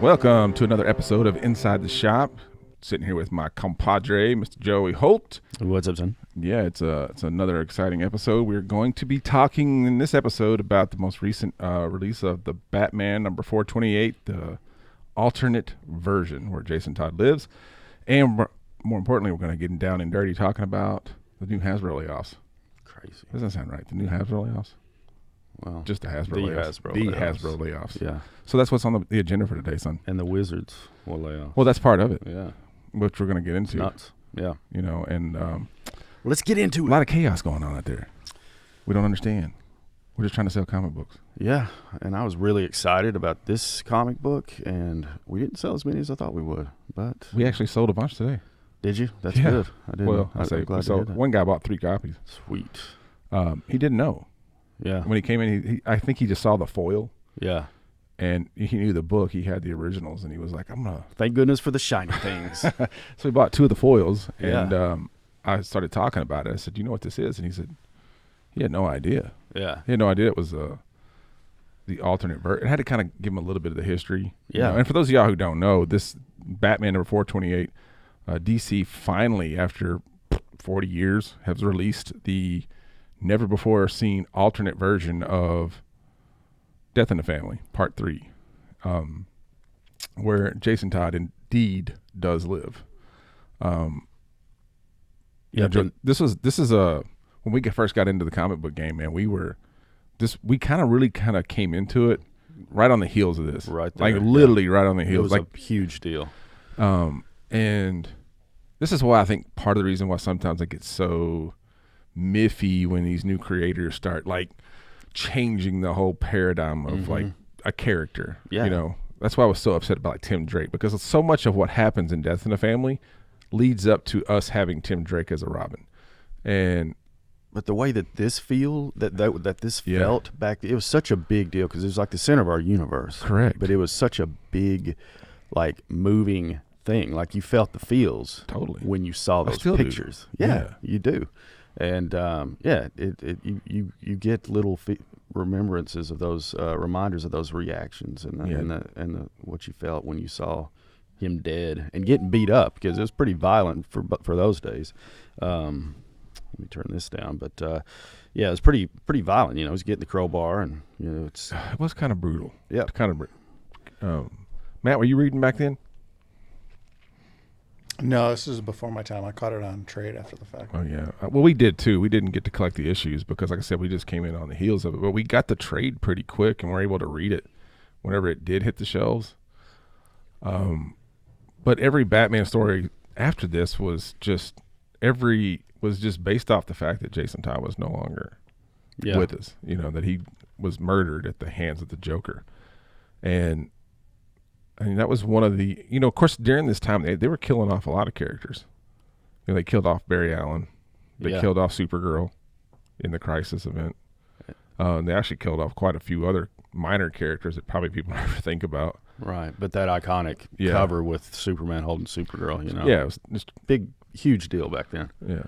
Welcome to another episode of Inside the Shop. Sitting here with my compadre, Mr. Joey Holt. What's up, son? Yeah, it's another exciting episode. We're going to be talking in this episode about the most recent release of the Batman number 428, the alternate version where Jason Todd lives. And more importantly, we're going to get down and dirty talking about the new Hasbro layoffs. Crazy. Doesn't sound right. The new Hasbro layoffs? Well, just the Hasbro layoffs. Hasbro layoffs. Yeah. So that's what's on the agenda for today, son. And the Wizards will lay off. Well, that's part of it. Yeah. Which we're going to get into. Nuts. Yeah. You know, and let's get into a lot of chaos going on out there. We don't understand. We're just trying to sell comic books. Yeah. And I was really excited about this comic book, and we didn't sell as many as I thought we would. But we actually sold a bunch today. Did you? That's good. I didn't. Well, one guy bought 3 copies. Sweet. He didn't know. Yeah. When he came in, I think he just saw the foil. Yeah. And he knew the book. He had the originals, and he was like, "I'm gonna." Thank goodness for the shiny things. So he bought 2 of the foils, and Yeah. I started talking about it. I said, "Do you know what this is?" And he said, he had no idea. Yeah. He had no idea it was the alternate version. I had to kind of give him a little bit of the history. Yeah. You know? And for those of y'all who don't know, this Batman number 428, DC finally, after 40 years, has released the never before seen alternate version of Death in the Family, Part 3, where Jason Todd indeed does live. This is when we first got into the comic book game, man. We kind of came into it right on the heels of this, right there, like literally right on the heels. It was a huge deal. And this is why I think part of the reason why sometimes I get so miffy when these new creators start like changing the whole paradigm of like a character. Yeah. You know, that's why I was so upset about like Tim Drake, because so much of what happens in Death in the Family leads up to us having Tim Drake as a Robin. But the way that this felt back, it was such a big deal because it was like the center of our universe. Correct. But it was such a big, like, moving thing. Like, you felt the feels totally when you saw those pictures. Yeah, you do. And you get little remembrances of those reminders of those reactions and what you felt when you saw him dead and getting beat up, because it was pretty violent for those days. Let me turn this down, but it was pretty violent. You know, he's getting the crowbar, and you know it was kind of brutal. Yeah, kind of brutal. Matt, were you reading back then? No, this is before my time. I caught it on trade after the fact. Oh, yeah. Well, we did, too. We didn't get to collect the issues because, like I said, we just came in on the heels of it. But we got the trade pretty quick and were able to read it whenever it did hit the shelves. But every Batman story after this was just based off the fact that Jason Todd was no longer with us. You know, that he was murdered at the hands of the Joker. And I mean, that was one of the, you know, of course, during this time, they were killing off a lot of characters. You know, they killed off Barry Allen. They killed off Supergirl in the Crisis event. They actually killed off quite a few other minor characters that probably people never think about. Right, but that iconic cover with Superman holding Supergirl, you know. Yeah, it was just big, huge deal back then. Yeah.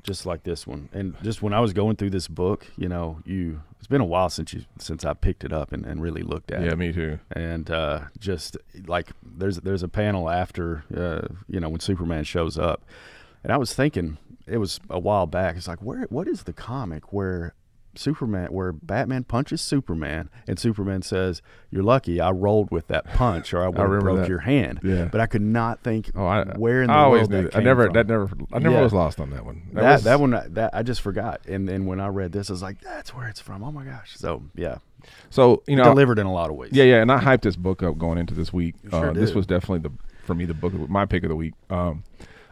Just like this one. And just when I was going through this book, you know, it's been a while since I picked it up and really looked at it. Yeah, me too. And just like there's a panel after, you know, when Superman shows up. And I was thinking, it was a while back, it's like, what is the comic where Batman punches Superman and Superman says, "You're lucky I rolled with that punch, or I would have broke your hand." Yeah. But I could not think where in the I always world knew that I came never from. I never was lost on that one. That one I just forgot. And then when I read this, I was like, that's where it's from. Oh my gosh. So yeah. So, you know, delivered in a lot of ways. Yeah, and I hyped this book up going into this week. Sure this was definitely for me the book my pick of the week.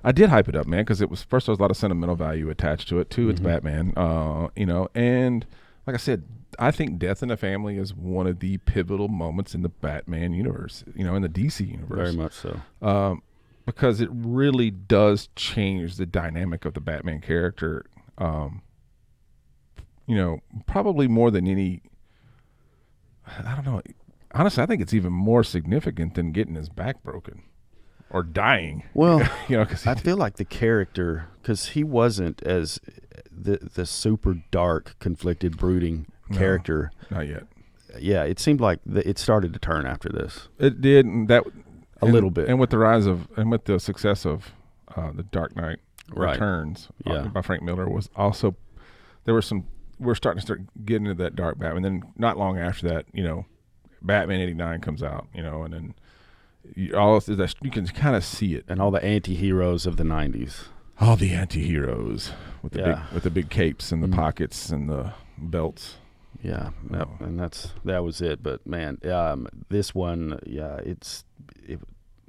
I did hype it up, man, because it was, first, there was a lot of sentimental value attached to it. Two, it's Batman, you know, and like I said, I think Death in the Family is one of the pivotal moments in the Batman universe, you know, in the DC universe. Very much so. Because it really does change the dynamic of the Batman character, you know, probably more than any, I don't know. Honestly, I think it's even more significant than getting his back broken or dying. Well, you know, because I feel like the character, because he wasn't as the super dark, conflicted, brooding character. Not yet. it seemed like it started to turn after this. It did, and a little bit. And with the success of The Dark Knight Returns by Frank Miller was also, we're starting to start getting into that dark Batman. Then not long after that, Batman 89 comes out, and then all of that, you can kind of see it. And all the anti-heroes of the 90s. All the anti-heroes with the big capes and the pockets and the belts. Yeah, and that was it. But man, this one,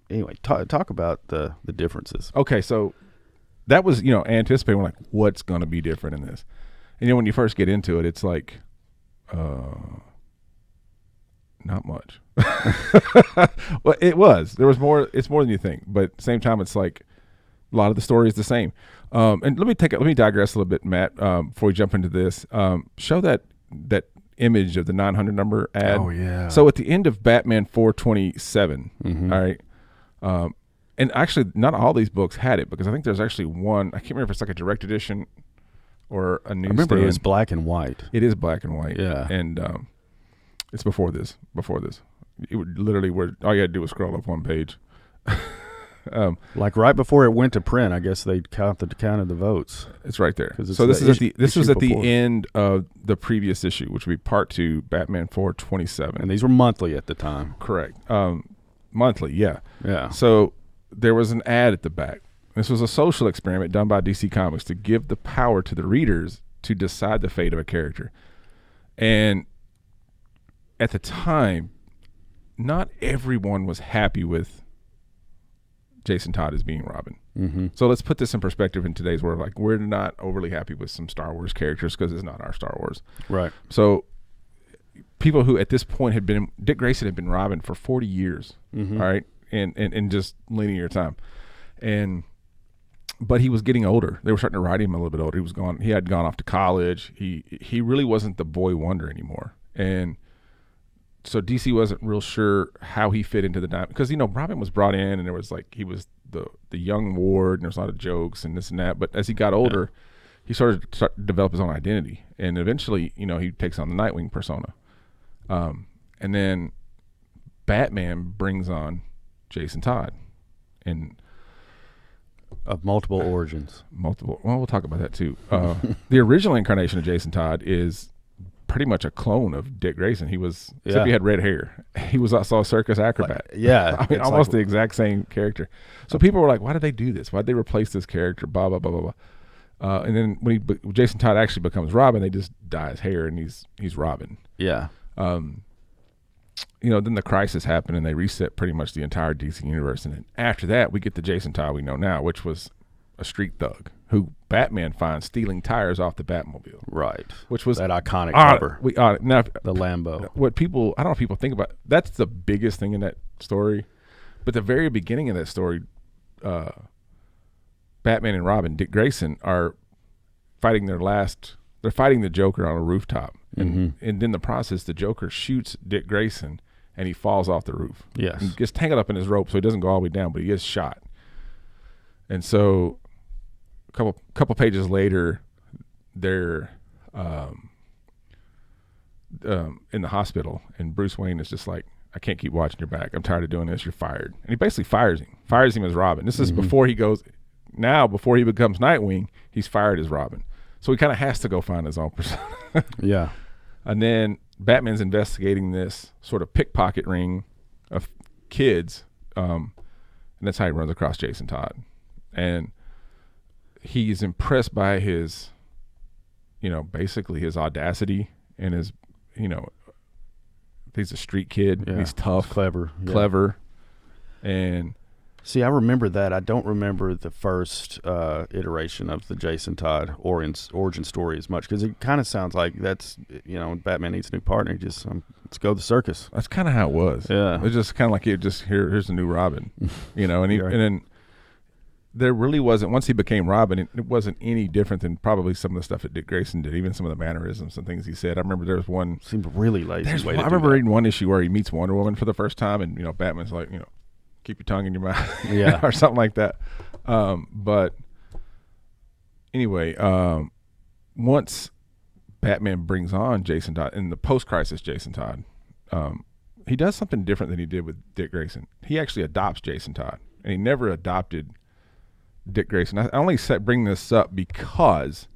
anyway, talk about the differences. Okay, so that was anticipating like what's going to be different in this. And when you first get into it, it's like, not much. Well, it was. There was more. It's more than you think. But at the same time, it's like a lot of the story is the same. And let me digress a little bit, Matt, before we jump into this. Show that image of the 900 number ad. Oh yeah. So at the end of Batman 427, all right. And actually, not all these books had it because I think there's actually one. I can't remember if it's like a direct edition or a newsstand. I remember it was black and white. It is black and white. Yeah. And it's before this. It would literally all you had to do was scroll up one page. Like right before it went to print, I guess they counted the votes. It's right there. So this was at the end of the previous issue, which would be part 2, Batman 427. And these were monthly at the time. Correct. Monthly, yeah. Yeah. So there was an ad at the back. This was a social experiment done by DC Comics to give the power to the readers to decide the fate of a character. And at the time, not everyone was happy with Jason Todd as being Robin. Mm-hmm. So let's put this in perspective in today's world. Like, we're not overly happy with some Star Wars characters because it's not our Star Wars. Right. So people who at this point Dick Grayson had been Robin for 40 years, all right, in just linear time. But he was getting older. They were starting to write him a little bit older. He had gone off to college. He really wasn't the boy wonder anymore. And so DC wasn't real sure how he fit into the dynamic because Robin was brought in and there was like he was the young ward and there's a lot of jokes and this and that. But as he got older, he started to develop his own identity, and eventually he takes on the Nightwing persona. And then Batman brings on Jason Todd, and of multiple origins. Well, we'll talk about that too. The original incarnation of Jason Todd is pretty much a clone of Dick Grayson. Except he had red hair. He was also a circus acrobat. Yeah. I mean, almost the exact same character. So people were like, why did they do this? Why did they replace this character? Blah, blah, blah, blah, blah. And then when Jason Todd actually becomes Robin, they just dye his hair and he's Robin. Yeah. Then the crisis happened and they reset pretty much the entire DC universe. And then after that, we get the Jason Todd we know now, which was a street thug who Batman finds stealing tires off the Batmobile. Right. Which was that iconic cover. Now, the Lambo. I don't know if people think about, that's the biggest thing in that story. But the very beginning of that story, Batman and Robin, Dick Grayson, are fighting they're fighting the Joker on a rooftop. And in the process, the Joker shoots Dick Grayson and he falls off the roof. Yes. He gets tangled up in his rope so he doesn't go all the way down, but he is shot. And so a couple pages later, they're in the hospital, and Bruce Wayne is just like, I can't keep watching your back. I'm tired of doing this. You're fired. And he basically fires him as Robin. This is before he becomes Nightwing, he's fired as Robin. So he kind of has to go find his own persona. Yeah. And then Batman's investigating this sort of pickpocket ring of kids, and that's how he runs across Jason Todd. And he's impressed by his, basically his audacity and his, he's a street kid. Yeah. He's tough, clever, and see, I remember that. I don't remember the first iteration of the Jason Todd origin story as much because it kind of sounds like that's Batman needs a new partner. Just let's go to the circus. That's kind of how it was. Yeah, it's just kind of like here's the new Robin, and Right. And then there really wasn't, once he became Robin, it wasn't any different than probably some of the stuff that Dick Grayson did, even some of the mannerisms and things he said. I remember there was one seemed really lazy. I remember reading one issue where he meets Wonder Woman for the first time, and Batman's like, keep your tongue in your mouth, yeah, or something like that. But anyway, once Batman brings on Jason Todd in the post-crisis Jason Todd, he does something different than he did with Dick Grayson. He actually adopts Jason Todd, and he never adopted Dick Grayson. I only bring this up because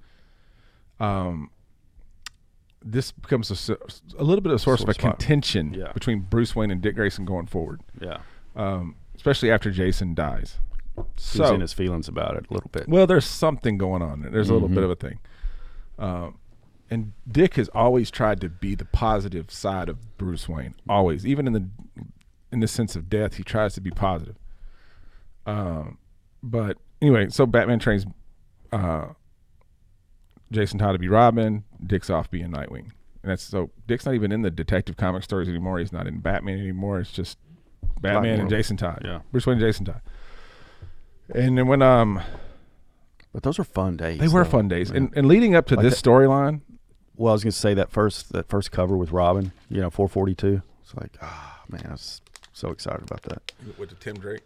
this becomes a little bit of a source of a contention between Bruce Wayne and Dick Grayson going forward. Yeah. Especially after Jason dies. He's in his feelings about it a little bit. Well, there's something going on there. There's a little bit of a thing. And Dick has always tried to be the positive side of Bruce Wayne. Always. Even in the sense of death, he tries to be positive. But anyway, so Batman trains Jason Todd to be Robin. Dick's off being Nightwing. And so Dick's not even in the Detective Comic stories anymore. He's not in Batman anymore. It's just Batman and Jason Todd. Yeah. Bruce Wayne and Jason Todd. And then when but those were fun days. They were fun days. And leading up to like this storyline. Well, I was going to say that first cover with Robin, 442. It's like, man, I was so excited about that. With the Tim Drake?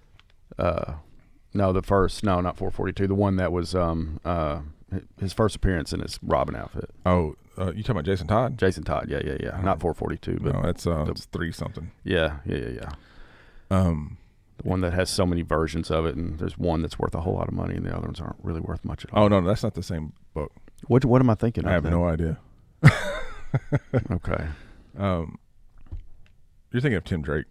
No, not 442. The one that was his first appearance in his Robin outfit. Oh, you talking about Jason Todd? Jason Todd, yeah. Not 442, but no, it's 3 something. Yeah. The one that has so many versions of it, and there's one that's worth a whole lot of money, and the other ones aren't really worth much at all. Oh no, that's not the same book. What am I thinking? I have no idea. Okay. You're thinking of Tim Drake.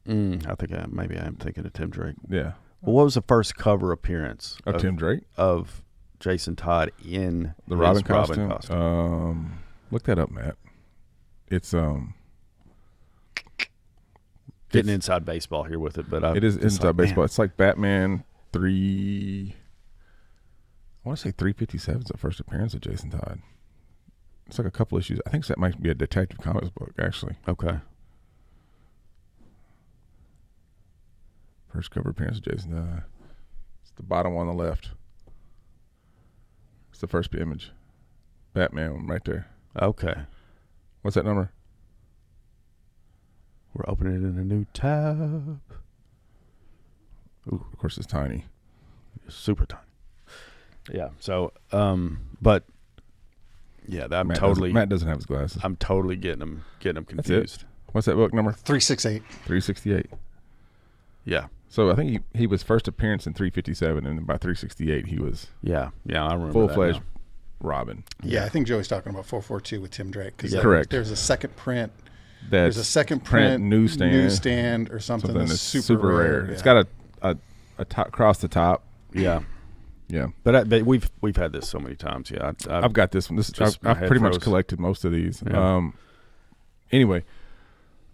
I think maybe I am thinking of Tim Drake. Yeah. Well, what was the first cover appearance of Tim Drake of Jason Todd in the Robin costume? Look that up, Matt. It's getting inside baseball here with it, but it is inside baseball. Man. It's like Batman 3. I want to say 357 is the first appearance of Jason Todd. It's like a couple issues. I think that might be a Detective Comics book, actually. Okay. First cover appearance of Jason Todd. It's the bottom one on the left. It's the first image. Batman right there. Okay. What's that number? We're opening it in a new tab. Ooh, of course it's tiny. Super tiny. Yeah. So, but yeah, Matt doesn't have his glasses. I'm totally getting him confused. That's it. What's that book number? 368. 368. Yeah. So I think he was first appearance in 357, and then by 368 he was I remember full-fledged Robin. Yeah, I think Joey's talking about 442 with Tim Drake. Correct. There's a second print. There's a second print newsstand or something that's super rare. Yeah. It's got a top, across the top. Yeah. Yeah. But we've had this so many times. Yeah. I've got this one. I've pretty much collected most of these. Yeah. Anyway,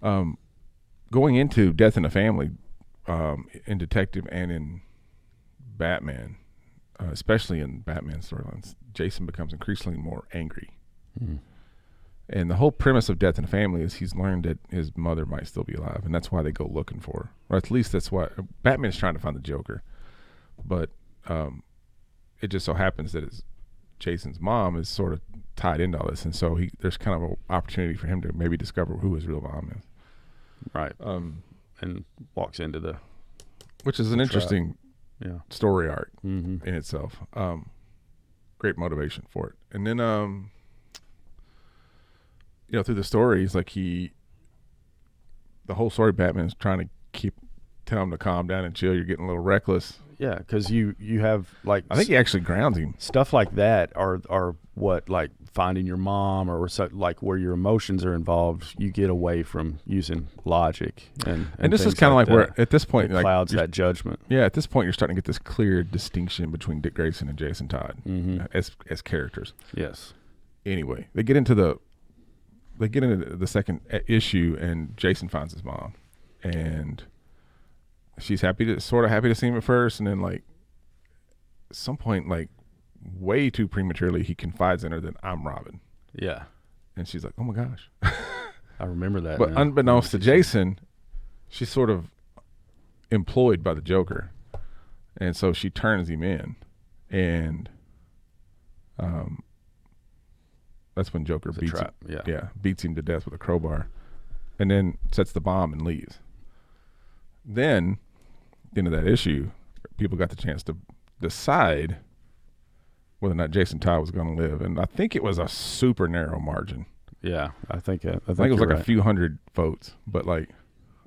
going into Death in the Family, in Detective and in Batman, especially in Batman storylines, Jason becomes increasingly more angry. And the whole premise of Death in the Family is he's learned that his mother might still be alive, and that's why they go looking for her. Or at least that's why Batman's trying to find the Joker. But it just so happens that Jason's mom is sort of tied into all this, and so there's kind of an opportunity for him to maybe discover who his real mom is. Right. And walks into which is an interesting story arc in itself. Great motivation for it. And then through the story, it's like the whole story, Batman's trying to tell him to calm down and chill. You're getting a little reckless. Yeah, because you have like I think he actually grounds him. Stuff like that are what, like finding your mom or so, like where your emotions are involved. You get away from using logic and this is kind of like where at this point it clouds that judgment. Yeah, at this point you're starting to get this clear distinction between Dick Grayson and Jason Todd as characters. Yes. Anyway, they get into the second issue, and Jason finds his mom, and she's sort of happy to see him at first, and then like at some point, like way too prematurely, he confides in her that I'm Robin. Yeah. And she's like, oh my gosh. I remember that. But unbeknownst to Jason, she's sort of employed by the Joker, and so she turns him in, and that's when Joker beats him to death with a crowbar, and then sets the bomb and leaves. Then, at the end of that issue, people got the chance to decide whether or not Jason Todd was going to live, and I think it was a super narrow margin. Yeah, I think it was like right. a few hundred votes, but like,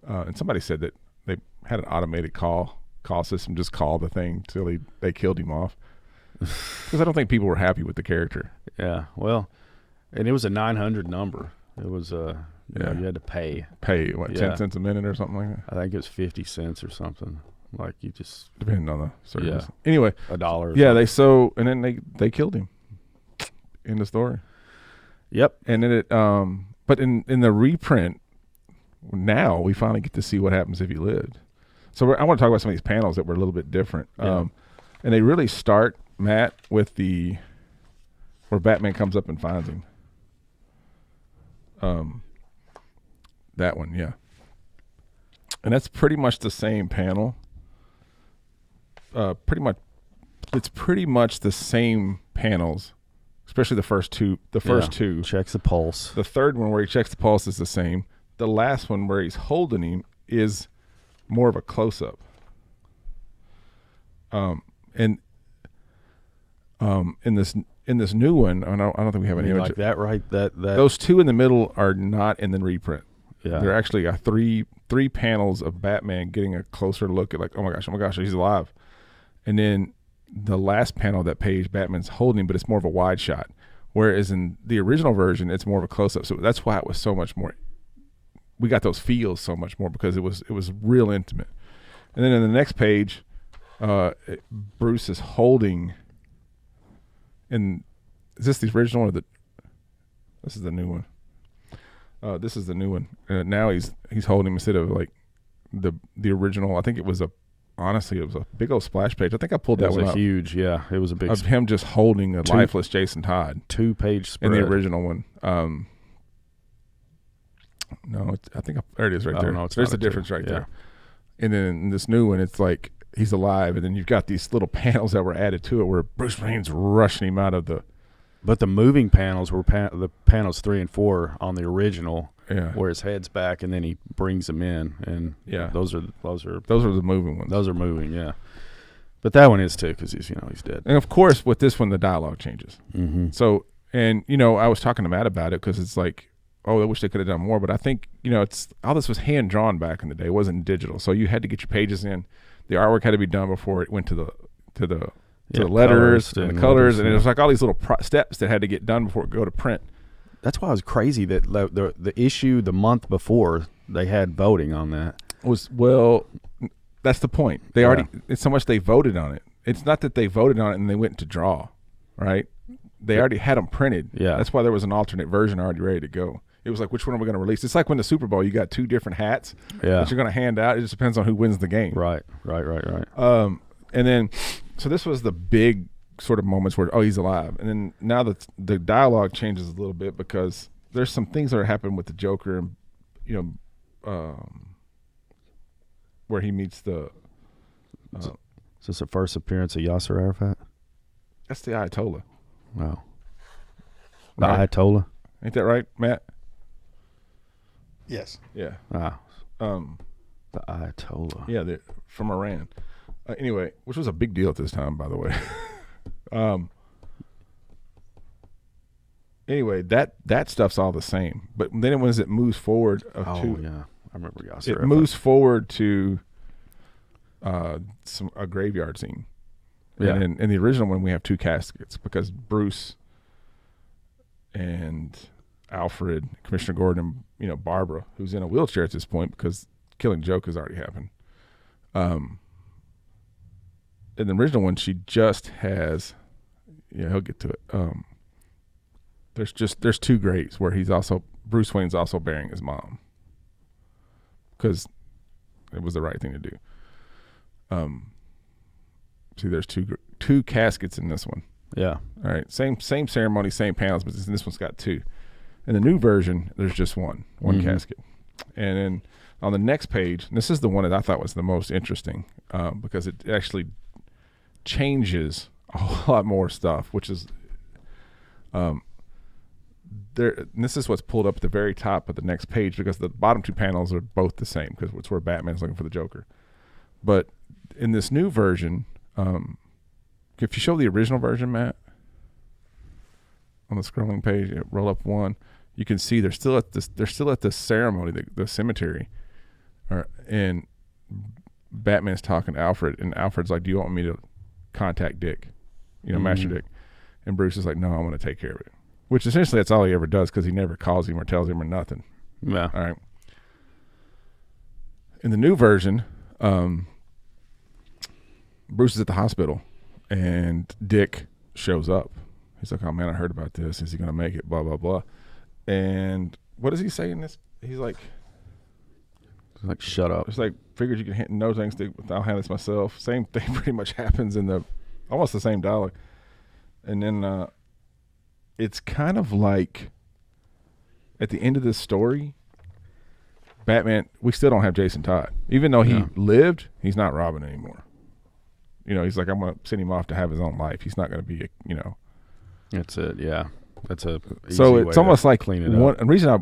and somebody said that they had an automated call system, just call the thing till they killed him off. Because I don't think people were happy with the character. Yeah, well, and it was a 900 number. It was you had to pay what 10 cents a minute or something like that. I think it was 50 cents or something. Like you just depending on the service. Yeah. Anyway, $1. Yeah, and then they killed him. In the story. Yep. And then it but in the reprint, now we finally get to see what happens if he lived. So I want to talk about some of these panels that were a little bit different. Yeah. And they really start, Matt, with where Batman comes up and finds him. That one, yeah. And that's pretty much the same panel. It's pretty much the same panels, especially the first two. Two checks the pulse. The third one where he checks the pulse is the same. The last one where he's holding him is more of a close up. In this new one, I don't think we have any image like that, right? That those two in the middle are not in the reprint. Yeah, they're actually three panels of Batman getting a closer look at like, oh my gosh, he's alive. And then the last panel of that page, Batman's holding him, but it's more of a wide shot. Whereas in the original version, it's more of a close up. So that's why it was so much more. We got those feels so much more because it was real intimate. And then in the next page, Bruce is holding. And is this the original or this is the new one? This is the new one. Now he's holding him instead of like the original. I think it was a big old splash page. I think I pulled that one up. It was a big of him just holding a lifeless Jason Todd. 2-page spread. In the original one. No, there it is right there. No, there's the difference right there. And then in this new one, it's like he's alive, and then you've got these little panels that were added to it where Bruce Wayne's rushing him out of the. But the moving panels were the panels 3 and 4 on the original, where his head's back, and then he brings him in, and those are the moving ones. Those are moving, yeah. But that one is too, because he's dead. And of course, with this one, the dialogue changes. Mm-hmm. So, and I was talking to Matt about it because it's like, oh, I wish they could have done more. But I think it's all this was hand drawn back in the day. It wasn't digital, so you had to get your pages in. The artwork had to be done before it went to the letters and the colors, and it was like all these little steps that had to get done before it go to print. That's why it was crazy that the issue the month before they had voting on that. That's the point. They already, it's so much they voted on it. It's not that they voted on it and they went to draw, right? They already had them printed. Yeah. That's why there was an alternate version already ready to go. It was like, which one are we going to release? It's like when the Super Bowl, you got 2 different hats that you're going to hand out. It just depends on who wins the game. Right. And then, so this was the big sort of moments where, oh, he's alive. And then now that the dialogue changes a little bit because there's some things that are happening with the Joker and, where he meets the. Is this the first appearance of Yasser Arafat? That's the Ayatollah. Wow. The Right? Ayatollah? Ain't that right, Matt? Yes. Yeah. The Ayatollah. Yeah, from Iran. Anyway, which was a big deal at this time, by the way. Anyway, that stuff's all the same. But then when it moves forward I remember Yasser it Arafat. moves forward to a graveyard scene. Yeah. And in the original one, we have 2 caskets because Bruce and Alfred, Commissioner Gordon, and Barbara, who's in a wheelchair at this point because killing Joke has already happened. In the original one, she just has. Yeah, he'll get to it. There's 2 graves where Bruce Wayne's also burying his mom because it was the right thing to do. See, there's two caskets in this one. Yeah. All right. Same ceremony, same panels, but this one's got 2. In the new version, there's just one casket. And then on the next page, and this is the one that I thought was the most interesting because it actually changes a whole lot more stuff, which is there. And this is what's pulled up at the very top of the next page because the bottom 2 panels are both the same because it's where Batman's looking for the Joker. But in this new version, if you show the original version, Matt, on the scrolling page, roll up 1, you can see they're still at this ceremony, the cemetery, and Batman's talking to Alfred, and Alfred's like, "Do you want me to contact Dick, Master Dick?" And Bruce is like, "No, I want to take care of it." Which essentially that's all he ever does, because he never calls him or tells him or nothing. Yeah. All right. In the new version, Bruce is at the hospital, and Dick shows up. He's like, "Oh man, I heard about this. Is he gonna make it?" Blah blah blah. And what does he say in this? He's like, "Shut up." It's like, "Figured you could know things. I'll handle this myself." Same thing pretty much happens in almost the same dialogue. And then it's kind of like at the end of this story, Batman, we still don't have Jason Todd. Even though he lived, he's not Robin anymore. He's like, "I'm going to send him off to have his own life. He's not going to be, That's it, yeah. That's a easy So way it's almost to like clean it up. the reason I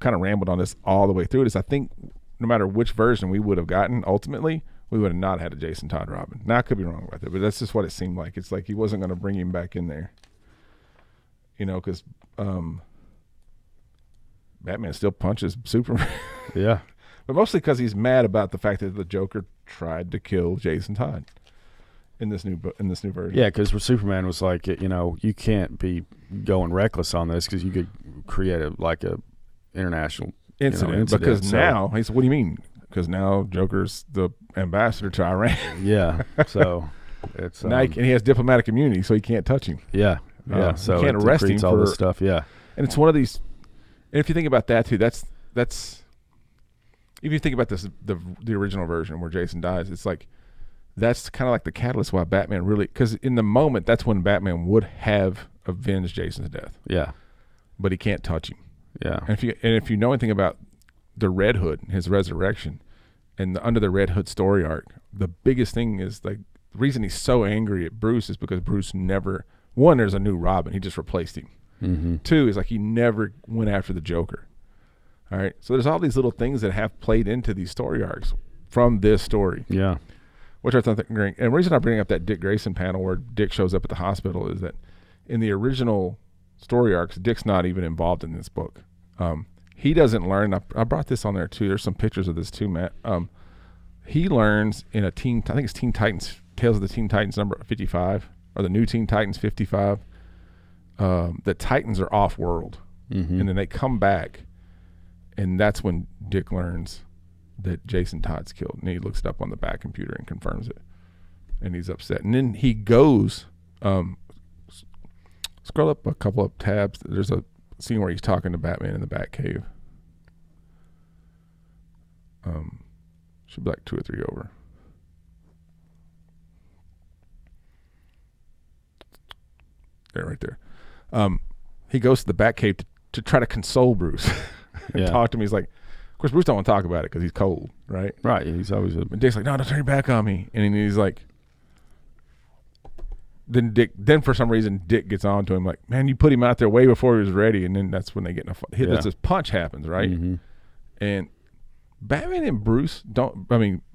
kind of rambled on this all the way through it is I think no matter which version we would have gotten, ultimately, we would have not had a Jason Todd Robin. Now, I could be wrong about that, but that's just what it seemed like. It's like he wasn't going to bring him back in there. Because Batman still punches Superman. Yeah. But mostly because he's mad about the fact that the Joker tried to kill Jason Todd in this new version. Yeah, because Superman was like, you can't be going reckless on this because you could create a international incident. Because now he's, what do you mean? Because now Joker's the ambassador to Iran. Yeah, so it's now and he has diplomatic immunity, so he can't touch him. Yeah, yeah. So you can't arrest him all this stuff. Yeah, and it's one of these. And if you think about that too, that's if you think about this, the original version where Jason dies, it's like that's kind of like the catalyst why Batman really, because in the moment that's when Batman would have avenged Jason's death. Yeah, but he can't touch him. Yeah, and if you know anything about the Red Hood, his resurrection, and under the Red Hood story arc, the biggest thing is like the reason he's so angry at Bruce is because Bruce never, one, there's a new Robin, he just replaced him. Mm-hmm. Two is like he never went after the Joker. All right, so there's all these little things that have played into these story arcs from this story. Yeah, which I thought great. And the reason I bring up that Dick Grayson panel where Dick shows up at the hospital is that in the original story arcs, Dick's not even involved in this book. He doesn't learn. I brought this on there too. There's some pictures of this too, Matt. He learns in I think it's Teen Titans, Tales of the Teen Titans number 55, or the new Teen Titans 55. The Titans are off-world, and then they come back, and that's when Dick learns that Jason Todd's killed, and he looks it up on the back computer and confirms it, and he's upset. And then he goes, scroll up a couple of tabs. There's a scene where he's talking to Batman in the Batcave. Should be like 2 or 3 over. There, right there. He goes to the Batcave to try to console Bruce and talk to me. He's like, of course, Bruce don't want to talk about it because he's cold, right? Right. He's always and Dick's like, "No, don't turn your back on me." And then he's like, then for some reason Dick gets on to him like, "Man, you put him out there way before he was ready." And then that's when they get in a fight. This punch happens, right? And Batman and Bruce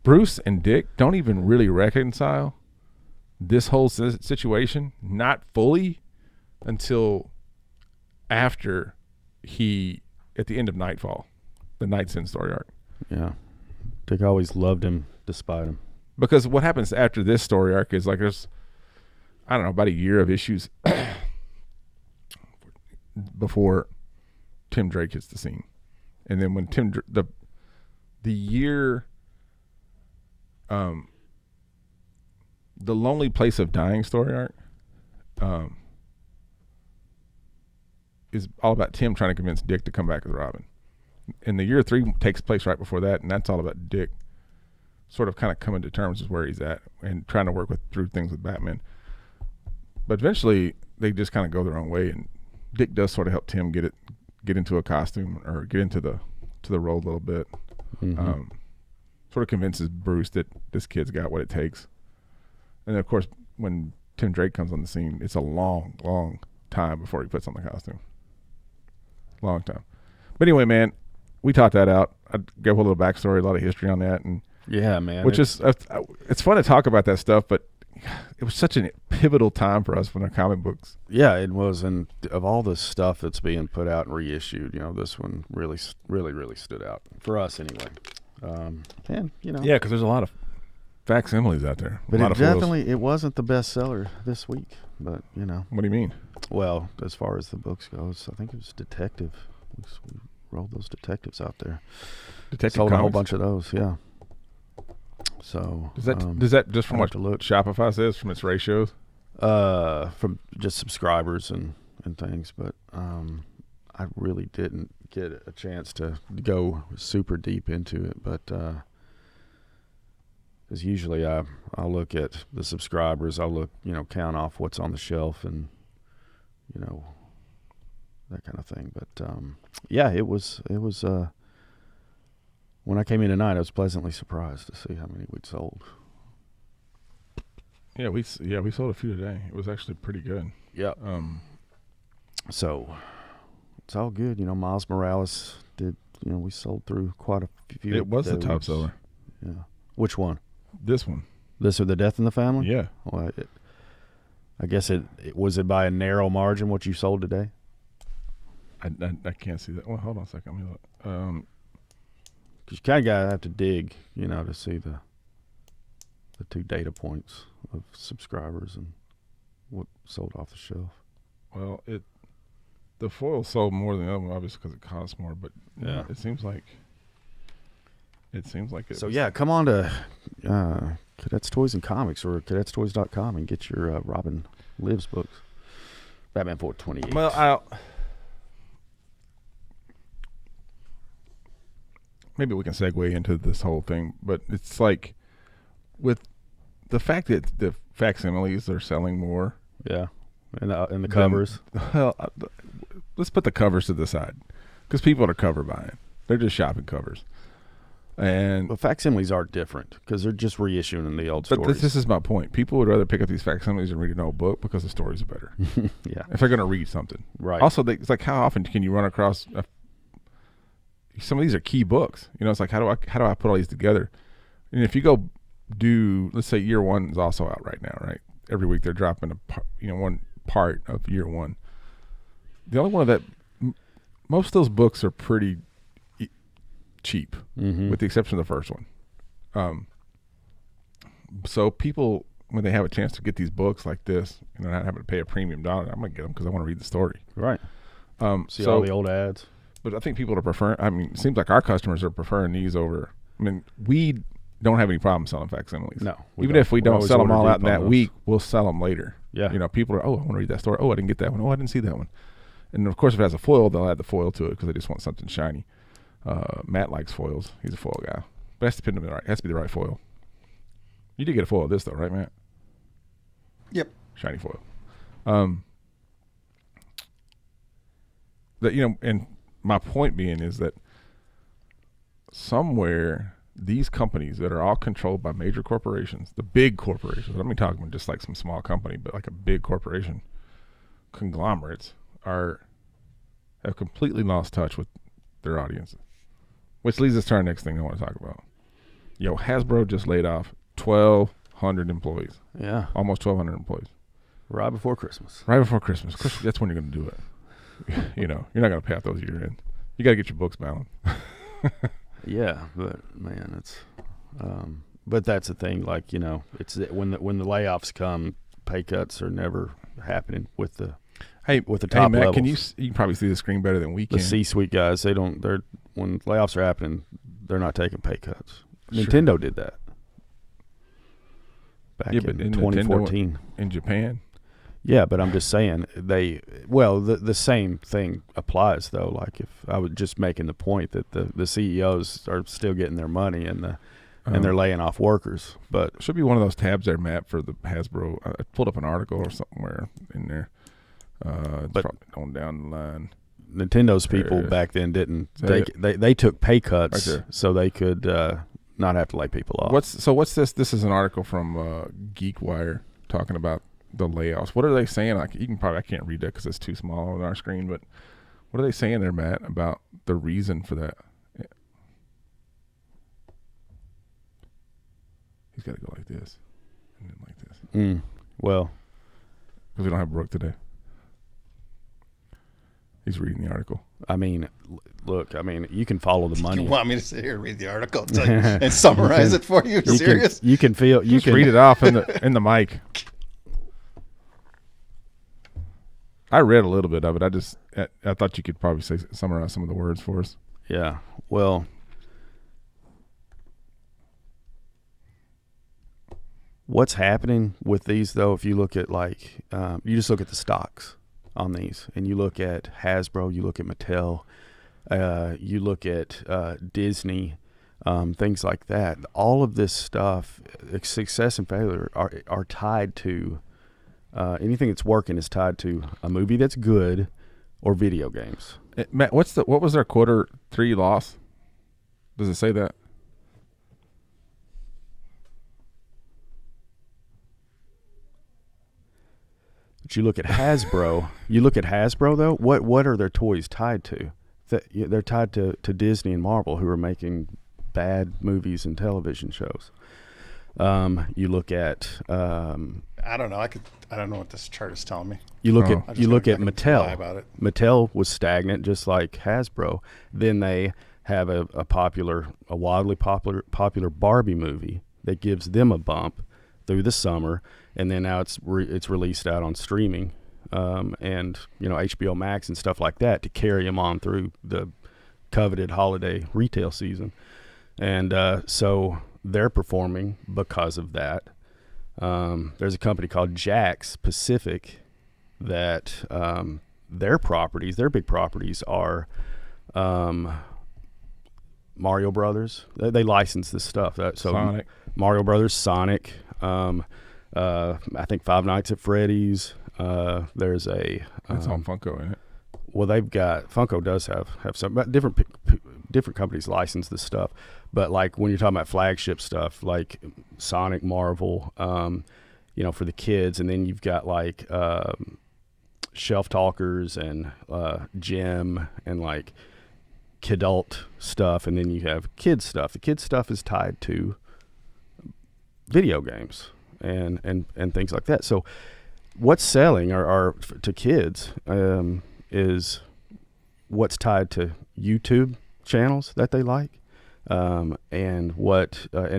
Bruce and Dick don't even really reconcile this whole situation, not fully until after at the end of Nightfall, the Night's End story arc. Yeah. Dick always loved him despite him. Because what happens after this story arc is like there's, I don't know, about a year of issues before Tim Drake hits the scene. And then when the year, the Lonely Place of Dying story arc is all about Tim trying to convince Dick to come back with Robin. And the year 3 takes place right before that, and that's all about Dick sort of kind of coming to terms with where he's at and trying to work through things with Batman. But eventually, they just kind of go their own way, and Dick does sort of help Tim get into a costume or get into the role a little bit. Sort of convinces Bruce that this kid's got what it takes. And then, of course, when Tim Drake comes on the scene, it's a long, long time before he puts on the costume. Long time. But anyway, man, we talked that out. I gave a little backstory, a lot of history on that, and yeah, man, it's fun to talk about that stuff. But it was such a pivotal time for us when our comic books. Yeah, it was, and of all the stuff that's being put out and reissued, this one really stood out for us anyway. And Yeah, because there's a lot of facsimiles out there. But it wasn't the best seller this week. But What do you mean? Well, as far as the books goes, I think it was Detective. We rolled those detectives out there. Detective sold comics? A whole bunch of those. Yeah. So does that just from what look. Shopify says from its ratios? From just subscribers and things, but I really didn't get a chance to go super deep into it. But because usually I'll look at the subscribers, I'll look count off what's on the shelf and that kind of thing. But yeah, it was. When I came in tonight, I was pleasantly surprised to see how many we'd sold. Yeah, we sold a few today. It was actually pretty good. Yeah. So it's all good. Miles Morales did. We sold through quite a few. It was the top seller. Yeah. Which one? This one. This or the Death in the Family? Yeah. Well, I guess it was it by a narrow margin what you sold today. I can't see that. Well, hold on a second. Let me look. You kind of gotta have to dig, to see the two data points of subscribers and what sold off the shelf. Well, the foil sold more than the other one, obviously, because it costs more. But yeah, it seems like it. So yeah, come on to Cadets Toys and Comics or cadetstoys.com and get your Robin Lives books. Batman 428. Well, maybe we can segue into this whole thing, but it's like with the fact that the facsimiles are selling more. Yeah, and the covers. Well, let's put the covers to the side because people are cover buying. They're just shopping covers. But facsimiles are different because they're just reissuing the old stories. But this is my point. People would rather pick up these facsimiles and read an old book because the stories are better. Yeah, if they're going to read something. Right. Also, it's like how often can you run across some of these are key books. It's like how do I put all these together? And if you go let's say year one is also out right now, right? Every week they're dropping one part of year one. The only one that most of those books are pretty cheap, with the exception of the first one. So people, when they have a chance to get these books like this, not having to pay a premium dollar, I'm gonna get them because I want to read the story. Right. See all the old ads. But I think people are preferring. It seems like our customers are preferring these over. We don't have any problem selling facsimiles. No, even if we don't sell them all out in that week, we'll sell them later. Yeah. People are. Oh, I want to read that story. Oh, I didn't get that one. Oh, I didn't see that one. And of course, if it has a foil, they'll add the foil to it because they just want something shiny. Matt likes foils. He's a foil guy. But it has to be the right foil. You did get a foil of this though, right, Matt? Yep. Shiny foil. And my point being is that somewhere these companies that are all controlled by major corporations, the big corporations, I mean talking about just like some small company, but like a big corporation, conglomerates have completely lost touch with their audiences. Which leads us to our next thing I want to talk about. Hasbro just laid off 1,200 employees. Yeah. Almost 1,200 employees. Right before Christmas. Right before Christmas. That's when you're going to do it. You're not going to pay out those year end. You got to get your books balanced. Yeah, but man, it's but that's the thing. Like it's when the layoffs come, pay cuts are never happening with the top Matt, levels. can you can probably see the screen better than we can. The C-suite guys, when layoffs are happening, they're not taking pay cuts. Sure. Nintendo did that back in 2014 in Japan. Yeah, but I'm just saying the same thing applies though. Like if I was just making the point that the CEOs are still getting their money and they're laying off workers. But should be one of those tabs there, Matt, for the Hasbro. I pulled up an article or somewhere in there. But going down the line, Nintendo people back then didn't. They took pay cuts right so they could not have to lay people off. What's this? This is an article from GeekWire talking about the layoffs. What are they saying? Like I can't read that because it's too small on our screen. But what are they saying there, Matt, about the reason for that? Yeah. He's got to go like this, and then like this. Well, because we don't have Brooke today. He's reading the article. I mean, look, you can follow the money. You want me to sit here and read the article and summarize it for you? Serious? You can feel. You Just can read it off in the mic. I read a little bit of it. I thought you could probably summarize some of the words for us. Yeah. Well, what's happening with these though? If you look at you just look at the stocks on these, and you look at Hasbro, you look at Mattel, you look at Disney, things like that. All of this stuff, success and failure are tied to anything that's working is tied to a movie that's good or video games. Matt, what was their Q3 loss? Does it say that? But you look at Hasbro. Though. What are their toys tied to? They're tied to Disney and Marvel, who are making bad movies and television shows. You look at I don't know. I don't know what this chart is telling me. You look at Mattel. Lie about it. Mattel was stagnant, just like Hasbro. Then they have a wildly popular Barbie movie that gives them a bump through the summer, and then now it's released out on streaming, and HBO Max and stuff like that to carry them on through the coveted holiday retail season, and so they're performing because of that. There's a company called Jax Pacific that their big properties are Mario Brothers. They license this stuff. Sonic. Mario Brothers, Sonic. I think Five Nights at Freddy's. There's a. That's on Funko, isn't it? Well, they've got Funko does have some, but different companies license this stuff. But like when you're talking about flagship stuff, like Sonic, Marvel, for the kids, and then you've got like Shelf Talkers and Gem and like kidult stuff, and then you have kids stuff. The kids stuff is tied to video games and things like that. So what's selling are to kids is what's tied to YouTube channels that they like, and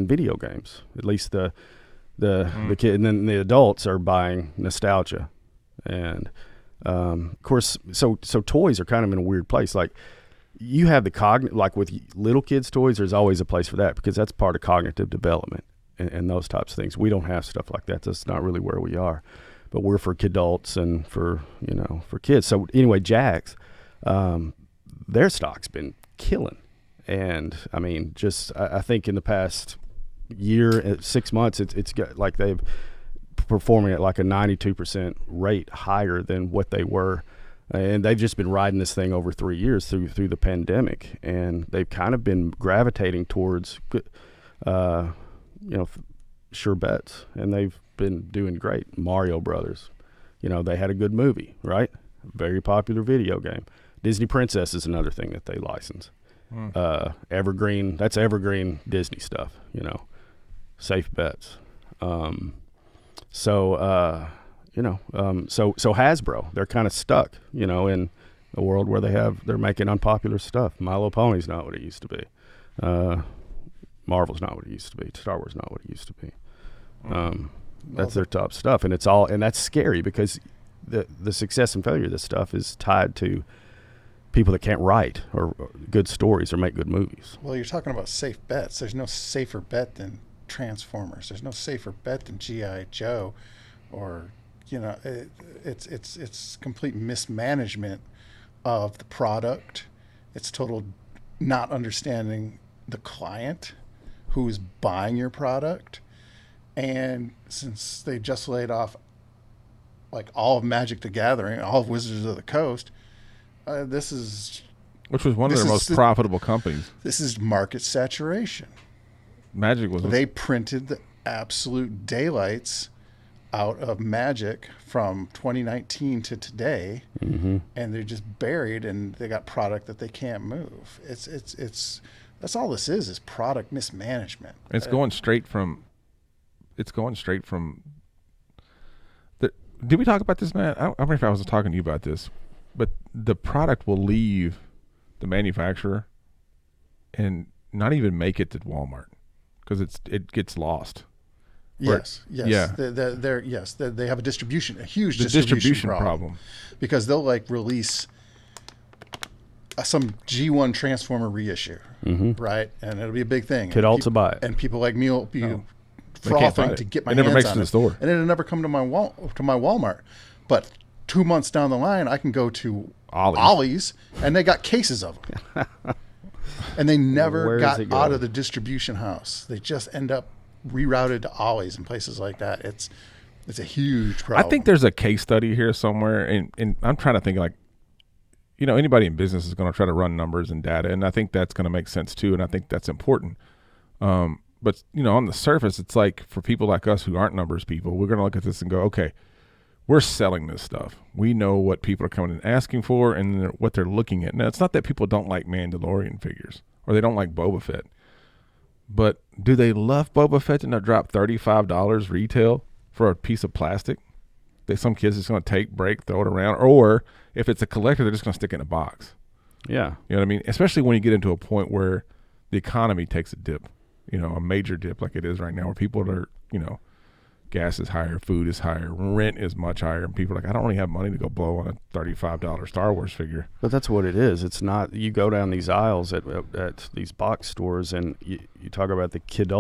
video games. At least the kid, and then the adults are buying nostalgia, and of course, so toys are kind of in a weird place. Like you have like with little kids' toys, there's always a place for that because that's part of cognitive development and those types of things. We don't have stuff like that. That's not really where we are, but we're for kidults and for kids. So anyway, Jax, their stock's been killing. And I think in the past year, 6 months, it's got like they've performing at like a 92% rate higher than what they were. And they've just been riding this thing over 3 years through the pandemic. And they've kind of been gravitating towards, sure bets. And they've been doing great. Mario Brothers, they had a good movie, right? Very popular video game. Disney Princess is another thing that they license. Evergreen, that's evergreen Disney stuff, safe bets. So Hasbro, they're kind of stuck, in a world where they're making unpopular stuff. My Little Pony's not what it used to be. Marvel's not what it used to be. Star Wars not what it used to be. That's their top stuff, and that's scary because the success and failure of this stuff is tied to people that can't write or good stories or make good movies. Well, you're talking about safe bets. There's no safer bet than Transformers. There's no safer bet than G.I. Joe, or it's complete mismanagement of the product. It's total not understanding the client who is buying your product. And since they just laid off like all of Magic the Gathering, all of Wizards of the Coast, which was one of their most profitable companies. This is market saturation. Magic was. They printed the absolute daylights out of Magic from 2019 to today, and they're just buried, and they got product that they can't move. It's that's all this is product mismanagement. It's going straight from did we talk about this, Matt? I don't remember if I was talking to you about this, but the product will leave the manufacturer and not even make it to Walmart because it gets lost. Yes. Yeah. They have a huge The distribution problem. Because they'll like release some G1 Transformer reissue, right? And it'll be a big thing. Cadets will buy it. And people like me will be can't frothing find to it. get my It never hands makes it on to the it. store. And it'll never come to my Walmart. But 2 months down the line, I can go to Ollie's and they got cases of them. And they never got out of the distribution house. They just end up rerouted to Ollie's and places like that. It's a huge problem. I think there's a case study here somewhere, and I'm trying to think like, anybody in business is going to try to run numbers and data, and I think that's going to make sense too, and I think that's important. But on the surface, it's like for people like us who aren't numbers people, we're going to look at this and go, okay, we're selling this stuff. We know what people are coming and asking for and what they're looking at. Now, it's not that people don't like Mandalorian figures or they don't like Boba Fett. But do they love Boba Fett and they'll drop $35 retail for a piece of plastic that some kid's just going to break, throw it around? Or if it's a collector, they're just going to stick it in a box. Yeah. You know what I mean? Especially when you get into a point where the economy takes a dip, a major dip like it is right now where people are, gas is higher, food is higher, rent is much higher, and people are like, I don't really have money to go blow on a $35 Star Wars figure. But that's what it is. It's not, you go down these aisles at these box stores and you talk about the kid